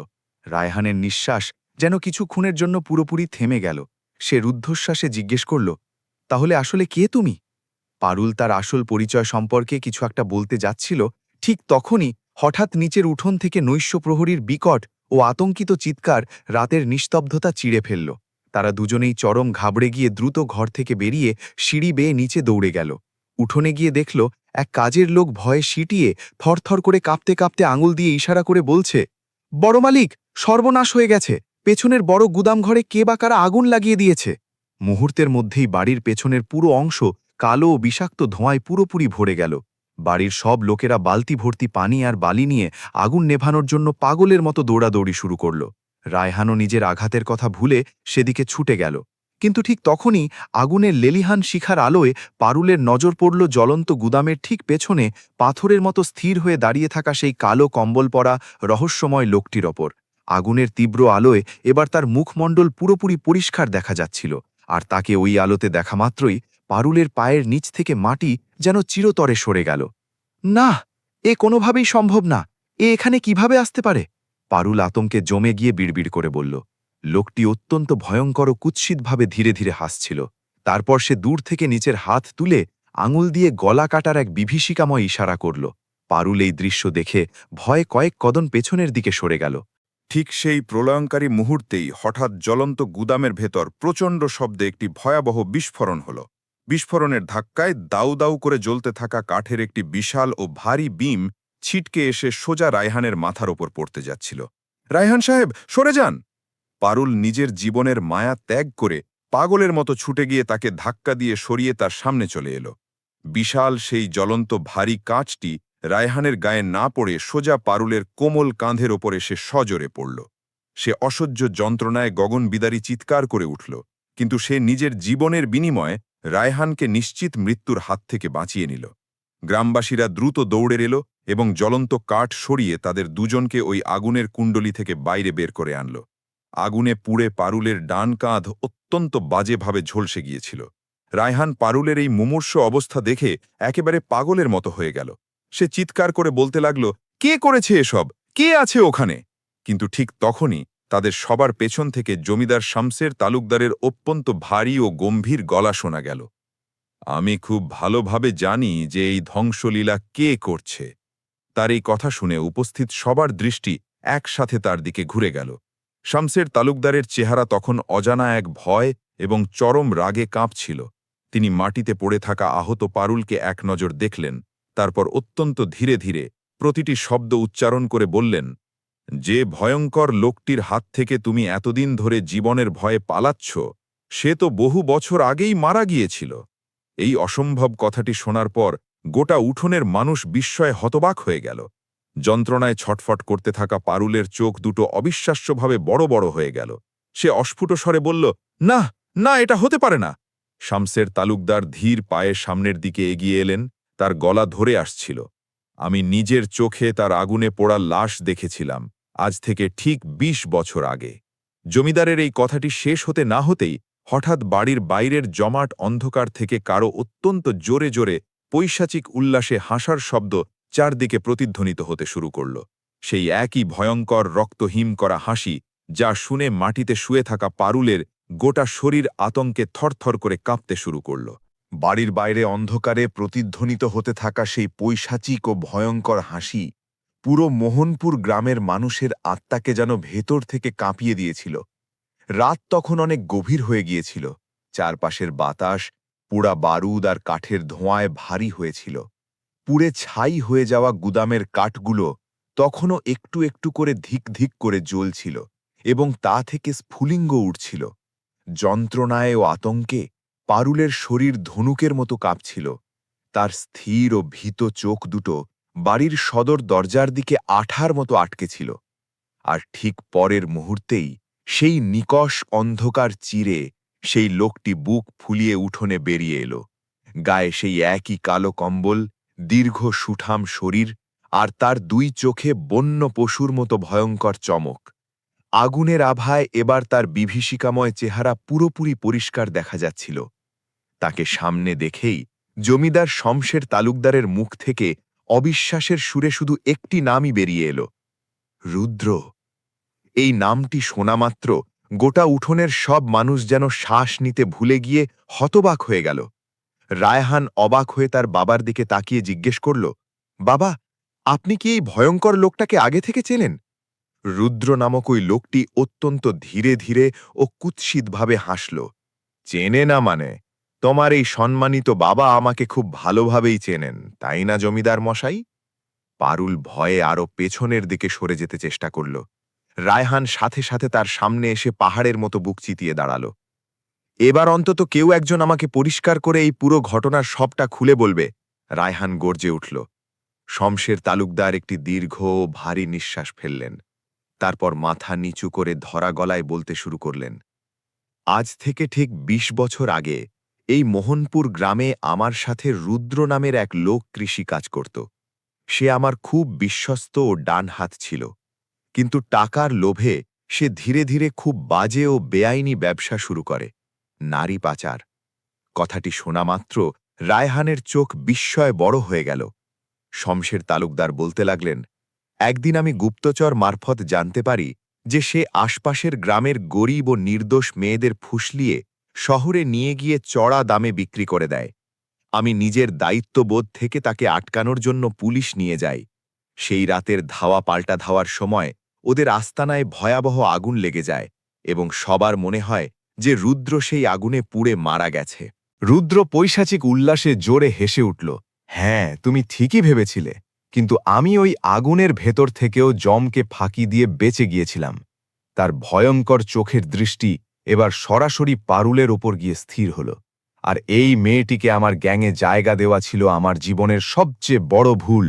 রায়হানের নিঃশ্বাস যেন কিছুক্ষণের জন্য পুরোপুরি থেমে গেল। সে রুদ্ধশ্বাসে জিজ্ঞেস করল, তাহলে আসলে কে তুমি? পারুল তার আসল পরিচয় সম্পর্কে কিছু একটা বলতে যাচ্ছিল, ঠিক তখনই হঠাৎ নিচের উঠোন থেকে নৈশ প্রহরীর বিকট ও আতঙ্কিত চিৎকার রাতের নিস্তব্ধতা চিড়ে ফেলল। তারা দুজনেই চরম ঘাবড়ে গিয়ে দ্রুত ঘর থেকে বেরিয়ে সিঁড়ি বেয়ে নিচে দৌড়ে গেল। উঠোনে গিয়ে দেখল এক কাজের লোক ভয়ে সিটিয়ে থরথর করে কাঁপতে কাঁপতে আঙুল দিয়ে ইশারা করে বলছে, বড় মালিক, সর্বনাশ হয়ে গেছে, পেছনের বড় গুদাম ঘরে কে বা কারা আগুন লাগিয়ে দিয়েছে। মুহূর্তের মধ্যেই বাড়ির পেছনের পুরো অংশ কালো ও বিষাক্ত ধোঁয়ায় পুরোপুরি ভরে গেল। বাড়ির সব লোকেরা বালতি ভর্তি পানি আর বালি নিয়ে আগুন নেভানোর জন্য পাগলের মতো দৌড়াদৌড়ি শুরু করল। রায়হানও নিজের আঘাতের কথা ভুলে সেদিকে ছুটে গেল, কিন্তু ঠিক তখনই আগুনের লেলিহান শিখার আলোয় পারুলের নজর পড়ল জ্বলন্ত গুদামের ঠিক পেছনে পাথরের মতো স্থির হয়ে দাঁড়িয়ে থাকা সেই কালো কম্বল পরা রহস্যময় লোকটির ওপর। আগুনের তীব্র আলোয় এবার তার মুখমণ্ডল পুরোপুরি পরিষ্কার দেখা যাচ্ছিল, আর তাকে ওই আলোতে দেখা মাত্রই পারুলের পায়ের নিচ থেকে মাটি যেন চিরতরে সরে গেল। না, এ কোনোভাবেই সম্ভব না। এ এখানে কিভাবে আসতে পারে? পারুল আতঙ্কে জমে গিয়ে বিড়বিড় করে বলল। লোকটি অত্যন্ত ভয়ঙ্কর ও কুৎসিতভাবে ধীরে ধীরে হাসছিল। তারপর সে দূর থেকে নিচের হাত তুলে আঙুল দিয়ে গলা কাটার এক বিভীষিকাময় ইশারা করল। পারুল এই দৃশ্য দেখে ভয়ে কয়েক কদম পেছনের দিকে সরে গেল। ঠিক সেই প্রলয়ঙ্কারী মুহূর্তেই হঠাৎ জ্বলন্ত গুদামের ভেতর প্রচণ্ড শব্দে একটি ভয়াবহ বিস্ফোরণ হল। বিস্ফোরণের ধাক্কায় দাউ দাউ করে জ্বলতে থাকা কাঠের একটি বিশাল ও ভারী বিম ছিটকে এসে সোজা রায়হানের মাথার ওপর পড়তে যাচ্ছিল। রায়হান সাহেব, সরে যান! পারুল নিজের জীবনের মায়া ত্যাগ করে পাগলের মতো ছুটে গিয়ে তাকে ধাক্কা দিয়ে সরিয়ে তার সামনে চলে এলো। বিশাল সেই জ্বলন্ত ভারী কাঁচটি রায়হানের গায়ে না পড়ে সোজা পারুলের কোমল কাঁধের ওপর এসে সজোরে পড়ল। সে অসহ্য যন্ত্রণায় গগনবিদারী চিৎকার করে উঠল, কিন্তু সে নিজের জীবনের বিনিময়ে রায়হানকে নিশ্চিত মৃত্যুর হাত থেকে বাঁচিয়ে নিল। গ্রামবাসীরা দ্রুত দৌড়ে এলো এবং জ্বলন্ত কাঠ সরিয়ে তাদের দুজনকে ওই আগুনের কুণ্ডলী থেকে বাইরে বের করে আনল। আগুনে পুড়ে পারুলের ডান কাঁধ অত্যন্ত বাজেভাবে ঝলসে গিয়েছিল। রায়হান পারুলের এই মুমূর্ষ অবস্থা দেখে একেবারে পাগলের মতো হয়ে গেল। সে চিৎকার করে বলতে লাগল, কে করেছে এসব? কে আছে ওখানে? কিন্তু ঠিক তখনই তাদের সবার পেছন থেকে জমিদার শামসের তালুকদারের অত্যন্ত ভারী ও গম্ভীর গলা শোনা গেল। আমি খুব ভালোভাবে জানি যে এই ধ্বংসলীলা কে করছে। তার এই কথা শুনে উপস্থিত সবার দৃষ্টি একসাথে তার দিকে ঘুরে গেল। শামসের তালুকদারের চেহারা তখন অজানা এক ভয় এবং চরম রাগে কাঁপছিল। তিনি মাটিতে পড়ে থাকা আহত পারুলকে এক নজর দেখলেন, তারপর অত্যন্ত ধীরে ধীরে প্রতিটি শব্দ উচ্চারণ করে বললেন, যে ভয়ঙ্কর লোকটির হাত থেকে তুমি এতদিন ধরে জীবনের ভয়ে পালাচ্ছ, সে তো বহু বছর আগেই মারা গিয়েছিল। এই অসম্ভব কথাটি শোনার পর গোটা উঠোনের মানুষ বিস্ময়ে হতবাক হয়ে গেল। যন্ত্রণায় ছটফট করতে থাকা পারুলের চোখ দুটো অবিশ্বাস্যভাবে বড় বড় হয়ে গেল। সে অস্ফুট স্বরে বলল, না না, এটা হতে পারে না। শামসের তালুকদার ধীর পায়ে সামনের দিকে এগিয়ে এলেন, তার গলা ধরে আসছিল। আমি নিজের চোখে তার আগুনে পোড়া লাশ দেখেছিলাম, আজ থেকে ঠিক ২০ বছর আগে। জমিদারের এই কথাটি শেষ হতে না হতেই হঠাৎ বাড়ির বাইরের জমাট অন্ধকার থেকে কারো অত্যন্ত জোরে জোরে পৈশাচিক উল্লাসে হাসার শব্দ চারদিকে প্রতিধ্বনিত হতে শুরু করল। সেই একই ভয়ঙ্কর রক্তহিম করা হাসি, যা শুনে মাটিতে শুয়ে থাকা পারুলের গোটা শরীর আতঙ্কে থরথর করে কাঁপতে শুরু করল। বাড়ির বাইরে অন্ধকারে প্রতিধ্বনিত হতে থাকা সেই পৈশাচিক ও ভয়ঙ্কর হাসি পুরো মোহনপুর গ্রামের মানুষের আত্মাকে যেন ভেতর থেকে কাঁপিয়ে দিয়েছিল। রাত তখন অনেক গভীর হয়ে গিয়েছিল। চারপাশের বাতাস পোড়া বারুদ আর কাঠের ধোঁয়ায় ভারী হয়েছিল। পুড়ে ছাই হয়ে যাওয়া গুদামের কাঠগুলো তখনও একটু একটু করে ধিক ধিক করে জ্বলছিল এবং তা থেকে স্ফুলিঙ্গ উঠছিল। যন্ত্রণায় ও আতঙ্কে পারুলের শরীর ধনুকের মতো কাঁপছিল। তার স্থির ও ভীত চোখ দুটো বাড়ির সদর দরজার দিকে আঠার মতো আটকে ছিল। আর ঠিক পরের মুহূর্তেই সেই নিকষ অন্ধকার চিরে সেই লোকটি বুক ফুলিয়ে উঠোনে বেরিয়ে এলো। গায়ে সেই একই কালো কম্বল, দীর্ঘ সুঠাম শরীর, আর তার দুই চোখে বন্য পশুর মতো ভয়ঙ্কর চমক। আগুনের আভায় এবার তার বিভীষিকাময় চেহারা পুরোপুরি পরিষ্কার দেখা যাচ্ছিল। তাকে সামনে দেখেই জমিদার শমশের তালুকদারের মুখ থেকে অবিশ্বাসের সুরে শুধু একটি নামই বেরিয়ে এলো, রুদ্র। এই নামটি শোনামাত্র গোটা উঠোনের সব মানুষ যেন শ্বাস নিতে ভুলে গিয়ে হতবাক হয়ে গেল। রায়হান অবাক হয়ে তার বাবার দিকে তাকিয়ে জিজ্ঞেস করল, বাবা, আপনি কি এই ভয়ঙ্কর লোকটাকে আগে থেকে চেনেন? রুদ্র নামক ওই লোকটি অত্যন্ত ধীরে ধীরে ও কুৎসিতভাবে হাসল। চেনে না মানে? তোমার এই সম্মানিত বাবা আমাকে খুব ভালোভাবেই চেনেন, তাই না জমিদার মশাই? পারুল ভয়ে আরও পেছনের দিকে সরে যেতে চেষ্টা করল। রায়হান সাথে সাথে তার সামনে এসে পাহাড়ের মতো বুক চিতিয়ে দাঁড়াল। এবার অন্তত কেউ একজন আমাকে পরিষ্কার করে এই পুরো ঘটনার সবটা খুলে বলবে, রায়হান গর্জে উঠল। শমশের তালুকদার একটি দীর্ঘ ও ভারী নিঃশ্বাস ফেললেন। তারপর মাথা নিচু করে ধরা গলায় বলতে শুরু করলেন, আজ থেকে ঠিক ২০ বছর আগে এই মোহনপুর গ্রামে আমার সাথে রুদ্র নামের এক লোক কৃষি কাজ করত। সে আমার খুব বিশ্বস্ত ও ডান হাত ছিল, কিন্তু টাকার লোভে সে ধীরে ধীরে খুব বাজে ও বেআইনি ব্যবসা শুরু করে, নারী পাচার। কথাটি শোনা মাত্র রায়হানের চোখ বিস্ময়ে বড় হয়ে গেল। শমশের তালুকদার বলতে লাগলেন, একদিন আমি গুপ্তচর মারফত জানতে পারি যে সে আশপাশের গ্রামের গরিব ও নির্দোষ মেয়েদের ফুসলিয়ে শহরে নিয়ে গিয়ে চড়া দামে বিক্রি করে দেয়। আমি নিজের দায়িত্ববোধ থেকে তাকে আটকানোর জন্য পুলিশ নিয়ে যাই। সেই রাতের ধাওয়া পাল্টা ধাওয়ার সময় ওদের আস্তানায় ভয়াবহ আগুন লেগে যায় এবং সবার মনে হয় যে রুদ্র সেই আগুনে পুড়ে মারা গেছে। রুদ্র পৈশাচিক উল্লাসে জোরে হেসে উঠল। হ্যাঁ, তুমি ঠিকই ভেবেছিলে, কিন্তু আমি ওই আগুনের ভেতর থেকেও জমকে ফাঁকি দিয়ে বেঁচে গিয়েছিলাম। তার ভয়ঙ্কর চোখের দৃষ্টি এবার সরাসরি পারুলের ওপর গিয়ে স্থির হল। আর এই মেয়েটিকে আমার গ্যাংয়ে জায়গা দেওয়া ছিল আমার জীবনের সবচেয়ে বড় ভুল।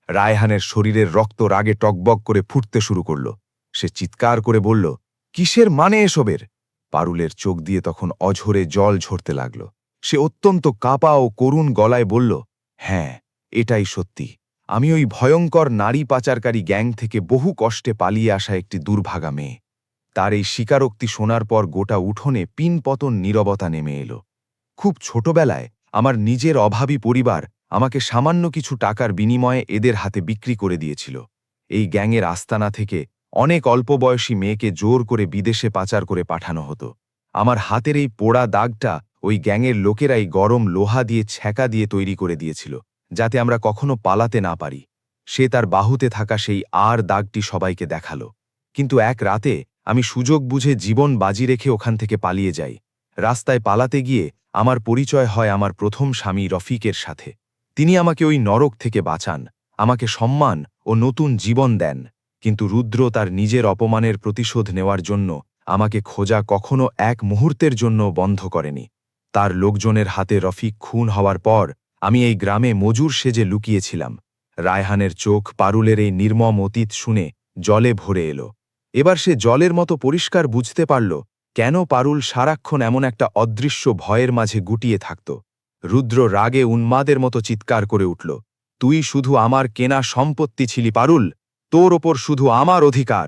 রায়হানের শরীরের রক্ত রাগে টকবক করে ফুটতে শুরু করল। সে চিৎকার করে বলল, কিসের মানে এসবের? পারুলের চোখ দিয়ে তখন অঝরে জল ঝরতে লাগল। সে অত্যন্ত কাঁপা ও করুণ গলায় বলল, হ্যাঁ, এটাই সত্যি। আমি ওই ভয়ঙ্কর নারী পাচারকারী গ্যাং থেকে বহু কষ্টে পালিয়ে আসা একটি দুর্ভাগা মেয়ে। তার এই স্বীকারোক্তি শোনার পর গোটা উঠোনে পিনপতন নীরবতা নেমে এলো। খুব ছোটবেলায় আমার নিজের অভাবী পরিবার আমাকে সামান্য কিছু টাকার বিনিময়ে এদের হাতে বিক্রি করে দিয়েছিল। এই গ্যাংয়ের আস্তানা থেকে অনেক অল্প বয়সী মেয়েকে জোর করে বিদেশে পাচার করে পাঠানো হতো। আমার হাতের এই পোড়া দাগটা ওই গ্যাংয়ের লোকেরাই গরম লোহা দিয়ে ছ্যাঁকা দিয়ে তৈরি করে দিয়েছিল, যাতে আমরা কখনো পালাতে না পারি। সে তার বাহুতে থাকা সেই আর দাগটি সবাইকে দেখালো। কিন্তু এক রাতে আমি সুযোগ বুঝে জীবন বাজি রেখে ওখান থেকে পালিয়ে যাই। রাস্তায় পালাতে গিয়ে আমার পরিচয় হয় আমার প্রথম স্বামী রফিকের সাথে। তিনি আমাকে ওই নরক থেকে বাঁচান, আমাকে সম্মান ও নতুন জীবন দেন। কিন্তু রুদ্র তার নিজের অপমানের প্রতিশোধ নেওয়ার জন্য আমাকে খোঁজা কখনো এক মুহূর্তের জন্য বন্ধ করেনি। তার লোকজনের হাতে রফিক খুন হওয়ার পর আমি এই গ্রামে মজুর সেজে লুকিয়েছিলাম। রায়হানের চোখ পারুলের এই নির্মম অতীত শুনে জলে ভরে এলো। এবার সে জলের মতো পরিষ্কার বুঝতে পারল কেন পারুল সারাক্ষণ এমন একটা অদৃশ্য ভয়ের মাঝে গুটিয়ে থাকত। রুদ্র রাগে উন্মাদের মতো চিৎকার করে উঠল, তুই শুধু আমার কেনা সম্পত্তি ছিলি পারুল, তোর ওপর শুধু আমার অধিকার।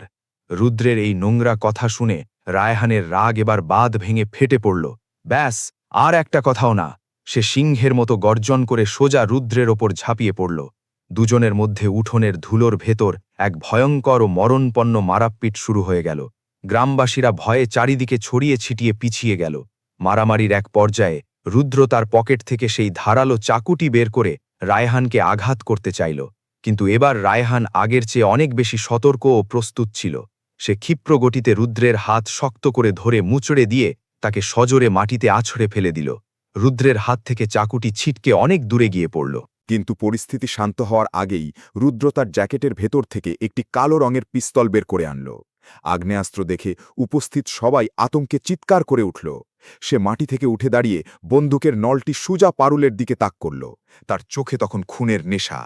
রুদ্রের এই নোংরা কথা শুনে রায়হানের রাগ এবার বাঁধ ভেঙে ফেটে পড়ল। ব্যাস, আর একটা কথাও না। সে সিংহের মতো গর্জন করে সোজা রুদ্রের ওপর ঝাঁপিয়ে পড়ল। দুজনের মধ্যে উঠোনের ধুলোর ভেতর এক ভয়ঙ্কর ও মরণপন্ন মারাপিট শুরু হয়ে গেল। গ্রামবাসীরা ভয়ে চারিদিকে ছড়িয়ে ছিটিয়ে পিছিয়ে গেল। মারামারির এক পর্যায়ে রুদ্র তার পকেট থেকে সেই ধারালো চাকুটি বের করে রায়হানকে আঘাত করতে চাইল, কিন্তু এবার রায়হান আগের চেয়ে অনেক বেশি সতর্ক ও প্রস্তুত ছিল। সে ক্ষিপ্র গতিতে রুদ্রের হাত শক্ত করে ধরে মুচড়ে দিয়ে তাকে সজোরে মাটিতে আছড়ে ফেলে দিল। রুদ্রের হাত থেকে চাকুটি ছিটকে অনেক দূরে গিয়ে পড়ল। কিন্তু পরিস্থিতি শান্ত হওয়ার আগেই রুদ্র তার জ্যাকেটের ভেতর থেকে একটি কালো রঙের পিস্তল বের করে আনল। আগ্নেয়াস্ত্র দেখে উপস্থিত সবাই আতঙ্কে চিৎকার করে উঠল। সে মাটি থেকে উঠে দাঁড়িয়ে বন্দুকের নলটি সোজা পারুলের দিকে তাক করল। তার চোখে তখন খুনের নেশা।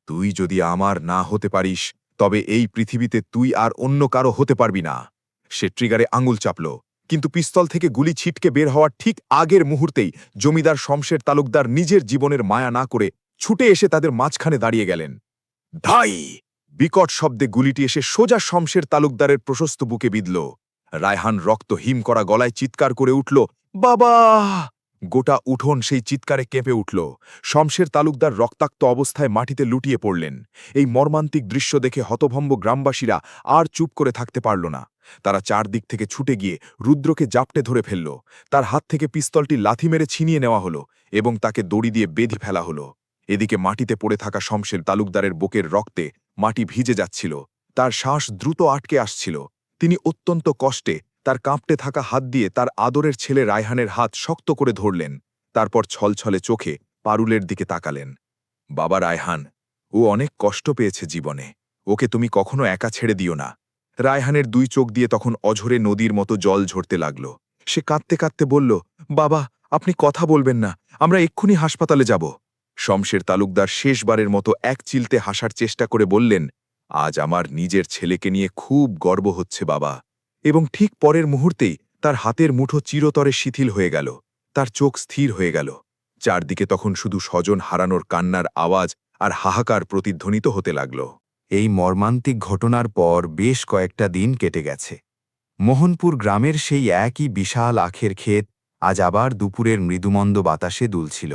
তুই যদি আমার না হতে পারিস, তবে এই পৃথিবীতে তুই আর অন্য কারো হতে পারবি না। সে ট্রিগারে আঙুল চাপল, কিন্তু পিস্তল থেকে গুলি ছিটকে বের হওয়ার ঠিক আগের মুহূর্তেই জমিদার শমশের তালুকদার নিজের জীবনের মায়া না করে ছুটে এসে তাদের মাঝখানে দাঁড়িয়ে গেলেন। ধাই! বিকট শব্দে গুলিটি এসে সোজা শমশের তালুকদারের প্রশস্ত বুকে বিঁধল। রায়হান রক্ত হিম করা গলায় চিৎকার করে উঠল, বাবা! গোটা উঠোন সেই চিৎকারে কেঁপে উঠল। শমশের তালুকদার রক্তাক্ত অবস্থায় মাটিতে লুটিয়ে পড়লেন। এই মর্মান্তিক দৃশ্য দেখে হতভম্ব গ্রামবাসীরা আর চুপ করে থাকতে পারল না। তারা চারদিক থেকে ছুটে গিয়ে রুদ্রকে জাপটে ধরে ফেলল। তার হাত থেকে পিস্তলটি লাথি মেরে ছিনিয়ে নেওয়া হলো এবং তাকে দড়ি দিয়ে বেঁধে ফেলা হলো। এদিকে মাটিতে পড়ে থাকা শমশের তালুকদারের বুকের রক্তে মাটি ভিজে যাচ্ছিল। তার শ্বাস দ্রুত আটকে আসছিল। তিনি অত্যন্ত কষ্টে তার কাঁপতে থাকা হাত দিয়ে তার আদরের ছেলে রায়হানের হাত শক্ত করে ধরলেন। তারপর ছলছলে চোখে পারুলের দিকে তাকালেন। বাবা রায়হান, ও অনেক কষ্ট পেয়েছে জীবনে, ওকে তুমি কখনো একা ছেড়ে দিও না। রায়হানের দুই চোখ দিয়ে তখন অঝরে নদীর মতো জল ঝরতে লাগল। সে কাঁদতে কাঁদতে বলল, বাবা, আপনি কথা বলবেন না, আমরা এক্ষুনি হাসপাতালে যাব। শমশের তালুকদার শেষবারের মতো এক চিলতে হাসার চেষ্টা করে বললেন, আজ আমার নিজের ছেলেকে নিয়ে খুব গর্ব হচ্ছে বাবা। এবং ঠিক পরের মুহূর্তেই তার হাতের মুঠো চিরতরে শিথিল হয়ে গেল, তার চোখ স্থির হয়ে গেল। চারদিকে তখন শুধু স্বজন হারানোর কান্নার আওয়াজ আর হাহাকার প্রতিধ্বনিত হতে লাগল। এই মর্মান্তিক ঘটনার পর বেশ কয়েকটা দিন কেটে গেছে। মোহনপুর গ্রামের সেই একই বিশাল আখের ক্ষেত আজ আবার দুপুরের মৃদুমন্দ বাতাসে দুলছিল।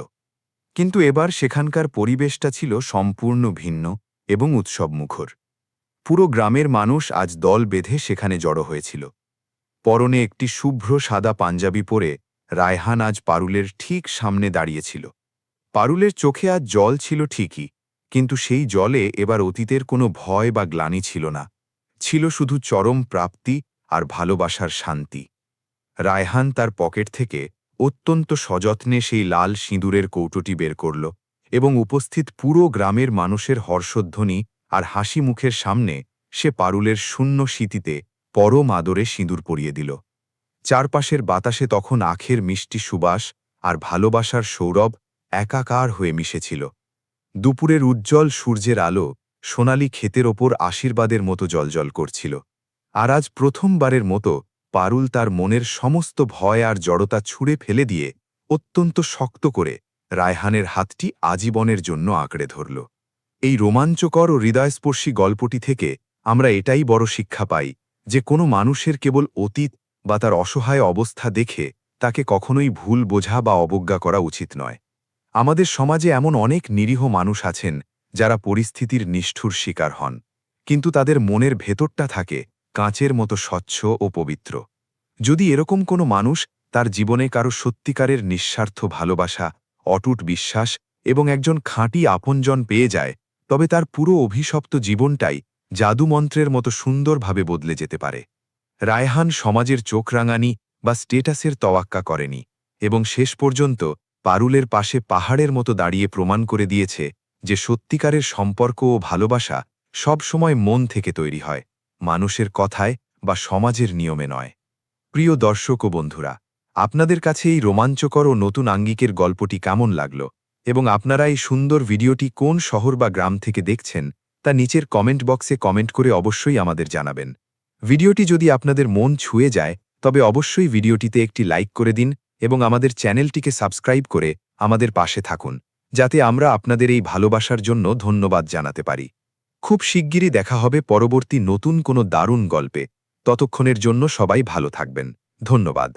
কিন্তু এবার সেখানকার পরিবেশটা ছিল সম্পূর্ণ ভিন্ন এবং উৎসবমুখর। পুরো গ্রামের মানুষ আজ দল বেঁধে সেখানে জড়ো হয়েছিল। পরনে একটি শুভ্র সাদা পাঞ্জাবি পরে রায়হান আজ পারুলের ঠিক সামনে দাঁড়িয়েছিল। পারুলের চোখে আজ জল ছিল ঠিকই, কিন্তু সেই জলে এবার অতীতের কোনো ভয় বা গ্লানি ছিল না, ছিল শুধু চরম প্রাপ্তি আর ভালোবাসার শান্তি। রায়হান তার পকেট থেকে অত্যন্ত সযত্নে সেই লাল সিঁদুরের কৌটোটি বের করল এবং উপস্থিত পুরো গ্রামের মানুষের হর্ষধ্বনি আর হাসি মুখের সামনে সে পারুলের শূন্য স্মৃতিতে পরম আদরে সিঁদুর পরিয়ে দিল। চারপাশের বাতাসে তখন আখের মিষ্টি সুবাস আর ভালোবাসার সৌরভ একাকার হয়ে মিশেছিল। দুপুরের উজ্জ্বল সূর্যের আলো সোনালি ক্ষেতের ওপর আশীর্বাদের মতো জ্বলজ্বল করছিল। আর আজ প্রথমবারের মতো পারুল তার মনের সমস্ত ভয় আর জড়তা ছুঁড়ে ফেলে দিয়ে অত্যন্ত শক্ত করে রায়হানের হাতটি আজীবনের জন্য আঁকড়ে ধরল। এই রোমাঞ্চকর ও হৃদয়স্পর্শী গল্পটি থেকে আমরা এটাই বড় শিক্ষা পাই যে কোনো মানুষের কেবল অতীত বা তার অসহায় অবস্থা দেখে তাকে কখনোই ভুল বোঝা বা অবজ্ঞা করা উচিত নয়। আমাদের সমাজে এমন অনেক নিরীহ মানুষ আছেন যারা পরিস্থিতির নিষ্ঠুর শিকার হন, কিন্তু তাদের মনের ভেতরটা থাকে কাঁচের মতো স্বচ্ছ ও পবিত্র। যদি এরকম কোনো মানুষ তার জীবনে কারো সত্যিকারের নিঃস্বার্থ ভালোবাসা, অটুট বিশ্বাস এবং একজন খাঁটি আপনজন পেয়ে যায়, তবে তার পুরো অভিশপ্ত জীবনটাই জাদুমন্ত্রের মতো সুন্দরভাবে বদলে যেতে পারে। রায়হান সমাজের চোখ রাঙানি বা স্টেটাসের তোয়াক্কা করেনি এবং শেষ পর্যন্ত পারুলের পাশে পাহাড়ের মতো দাঁড়িয়ে প্রমাণ করে দিয়েছে যে সত্যিকারের সম্পর্ক ও ভালোবাসা সব সময় মন থেকে তৈরি হয়, মানুষের কথায় বা সমাজের নিয়মে নয়। প্রিয় দর্শক ও বন্ধুরা, আপনাদের কাছে এই রোমাঞ্চকর ও নতুন আঙ্গিকের গল্পটি কেমন লাগল এবং আপনারা এই সুন্দর ভিডিওটি কোন শহর বা গ্রাম থেকে দেখছেন তা নিচের কমেন্ট বক্সে কমেন্ট করে অবশ্যই আমাদের জানাবেন। ভিডিওটি যদি আপনাদের মন ছুঁয়ে যায় তবে অবশ্যই ভিডিওটিতে একটি লাইক করে দিন এবং আমাদের চ্যানেলটিকে সাবস্ক্রাইব করে আমাদের পাশে থাকুন, যাতে আমরা আপনাদের এই ভালোবাসার জন্য ধন্যবাদ জানাতে পারি। খুব শিগগিরই দেখা হবে পরবর্তী নতুন কোনো দারুণ গল্পে। ততক্ষণের জন্য সবাই ভালো থাকবেন। ধন্যবাদ।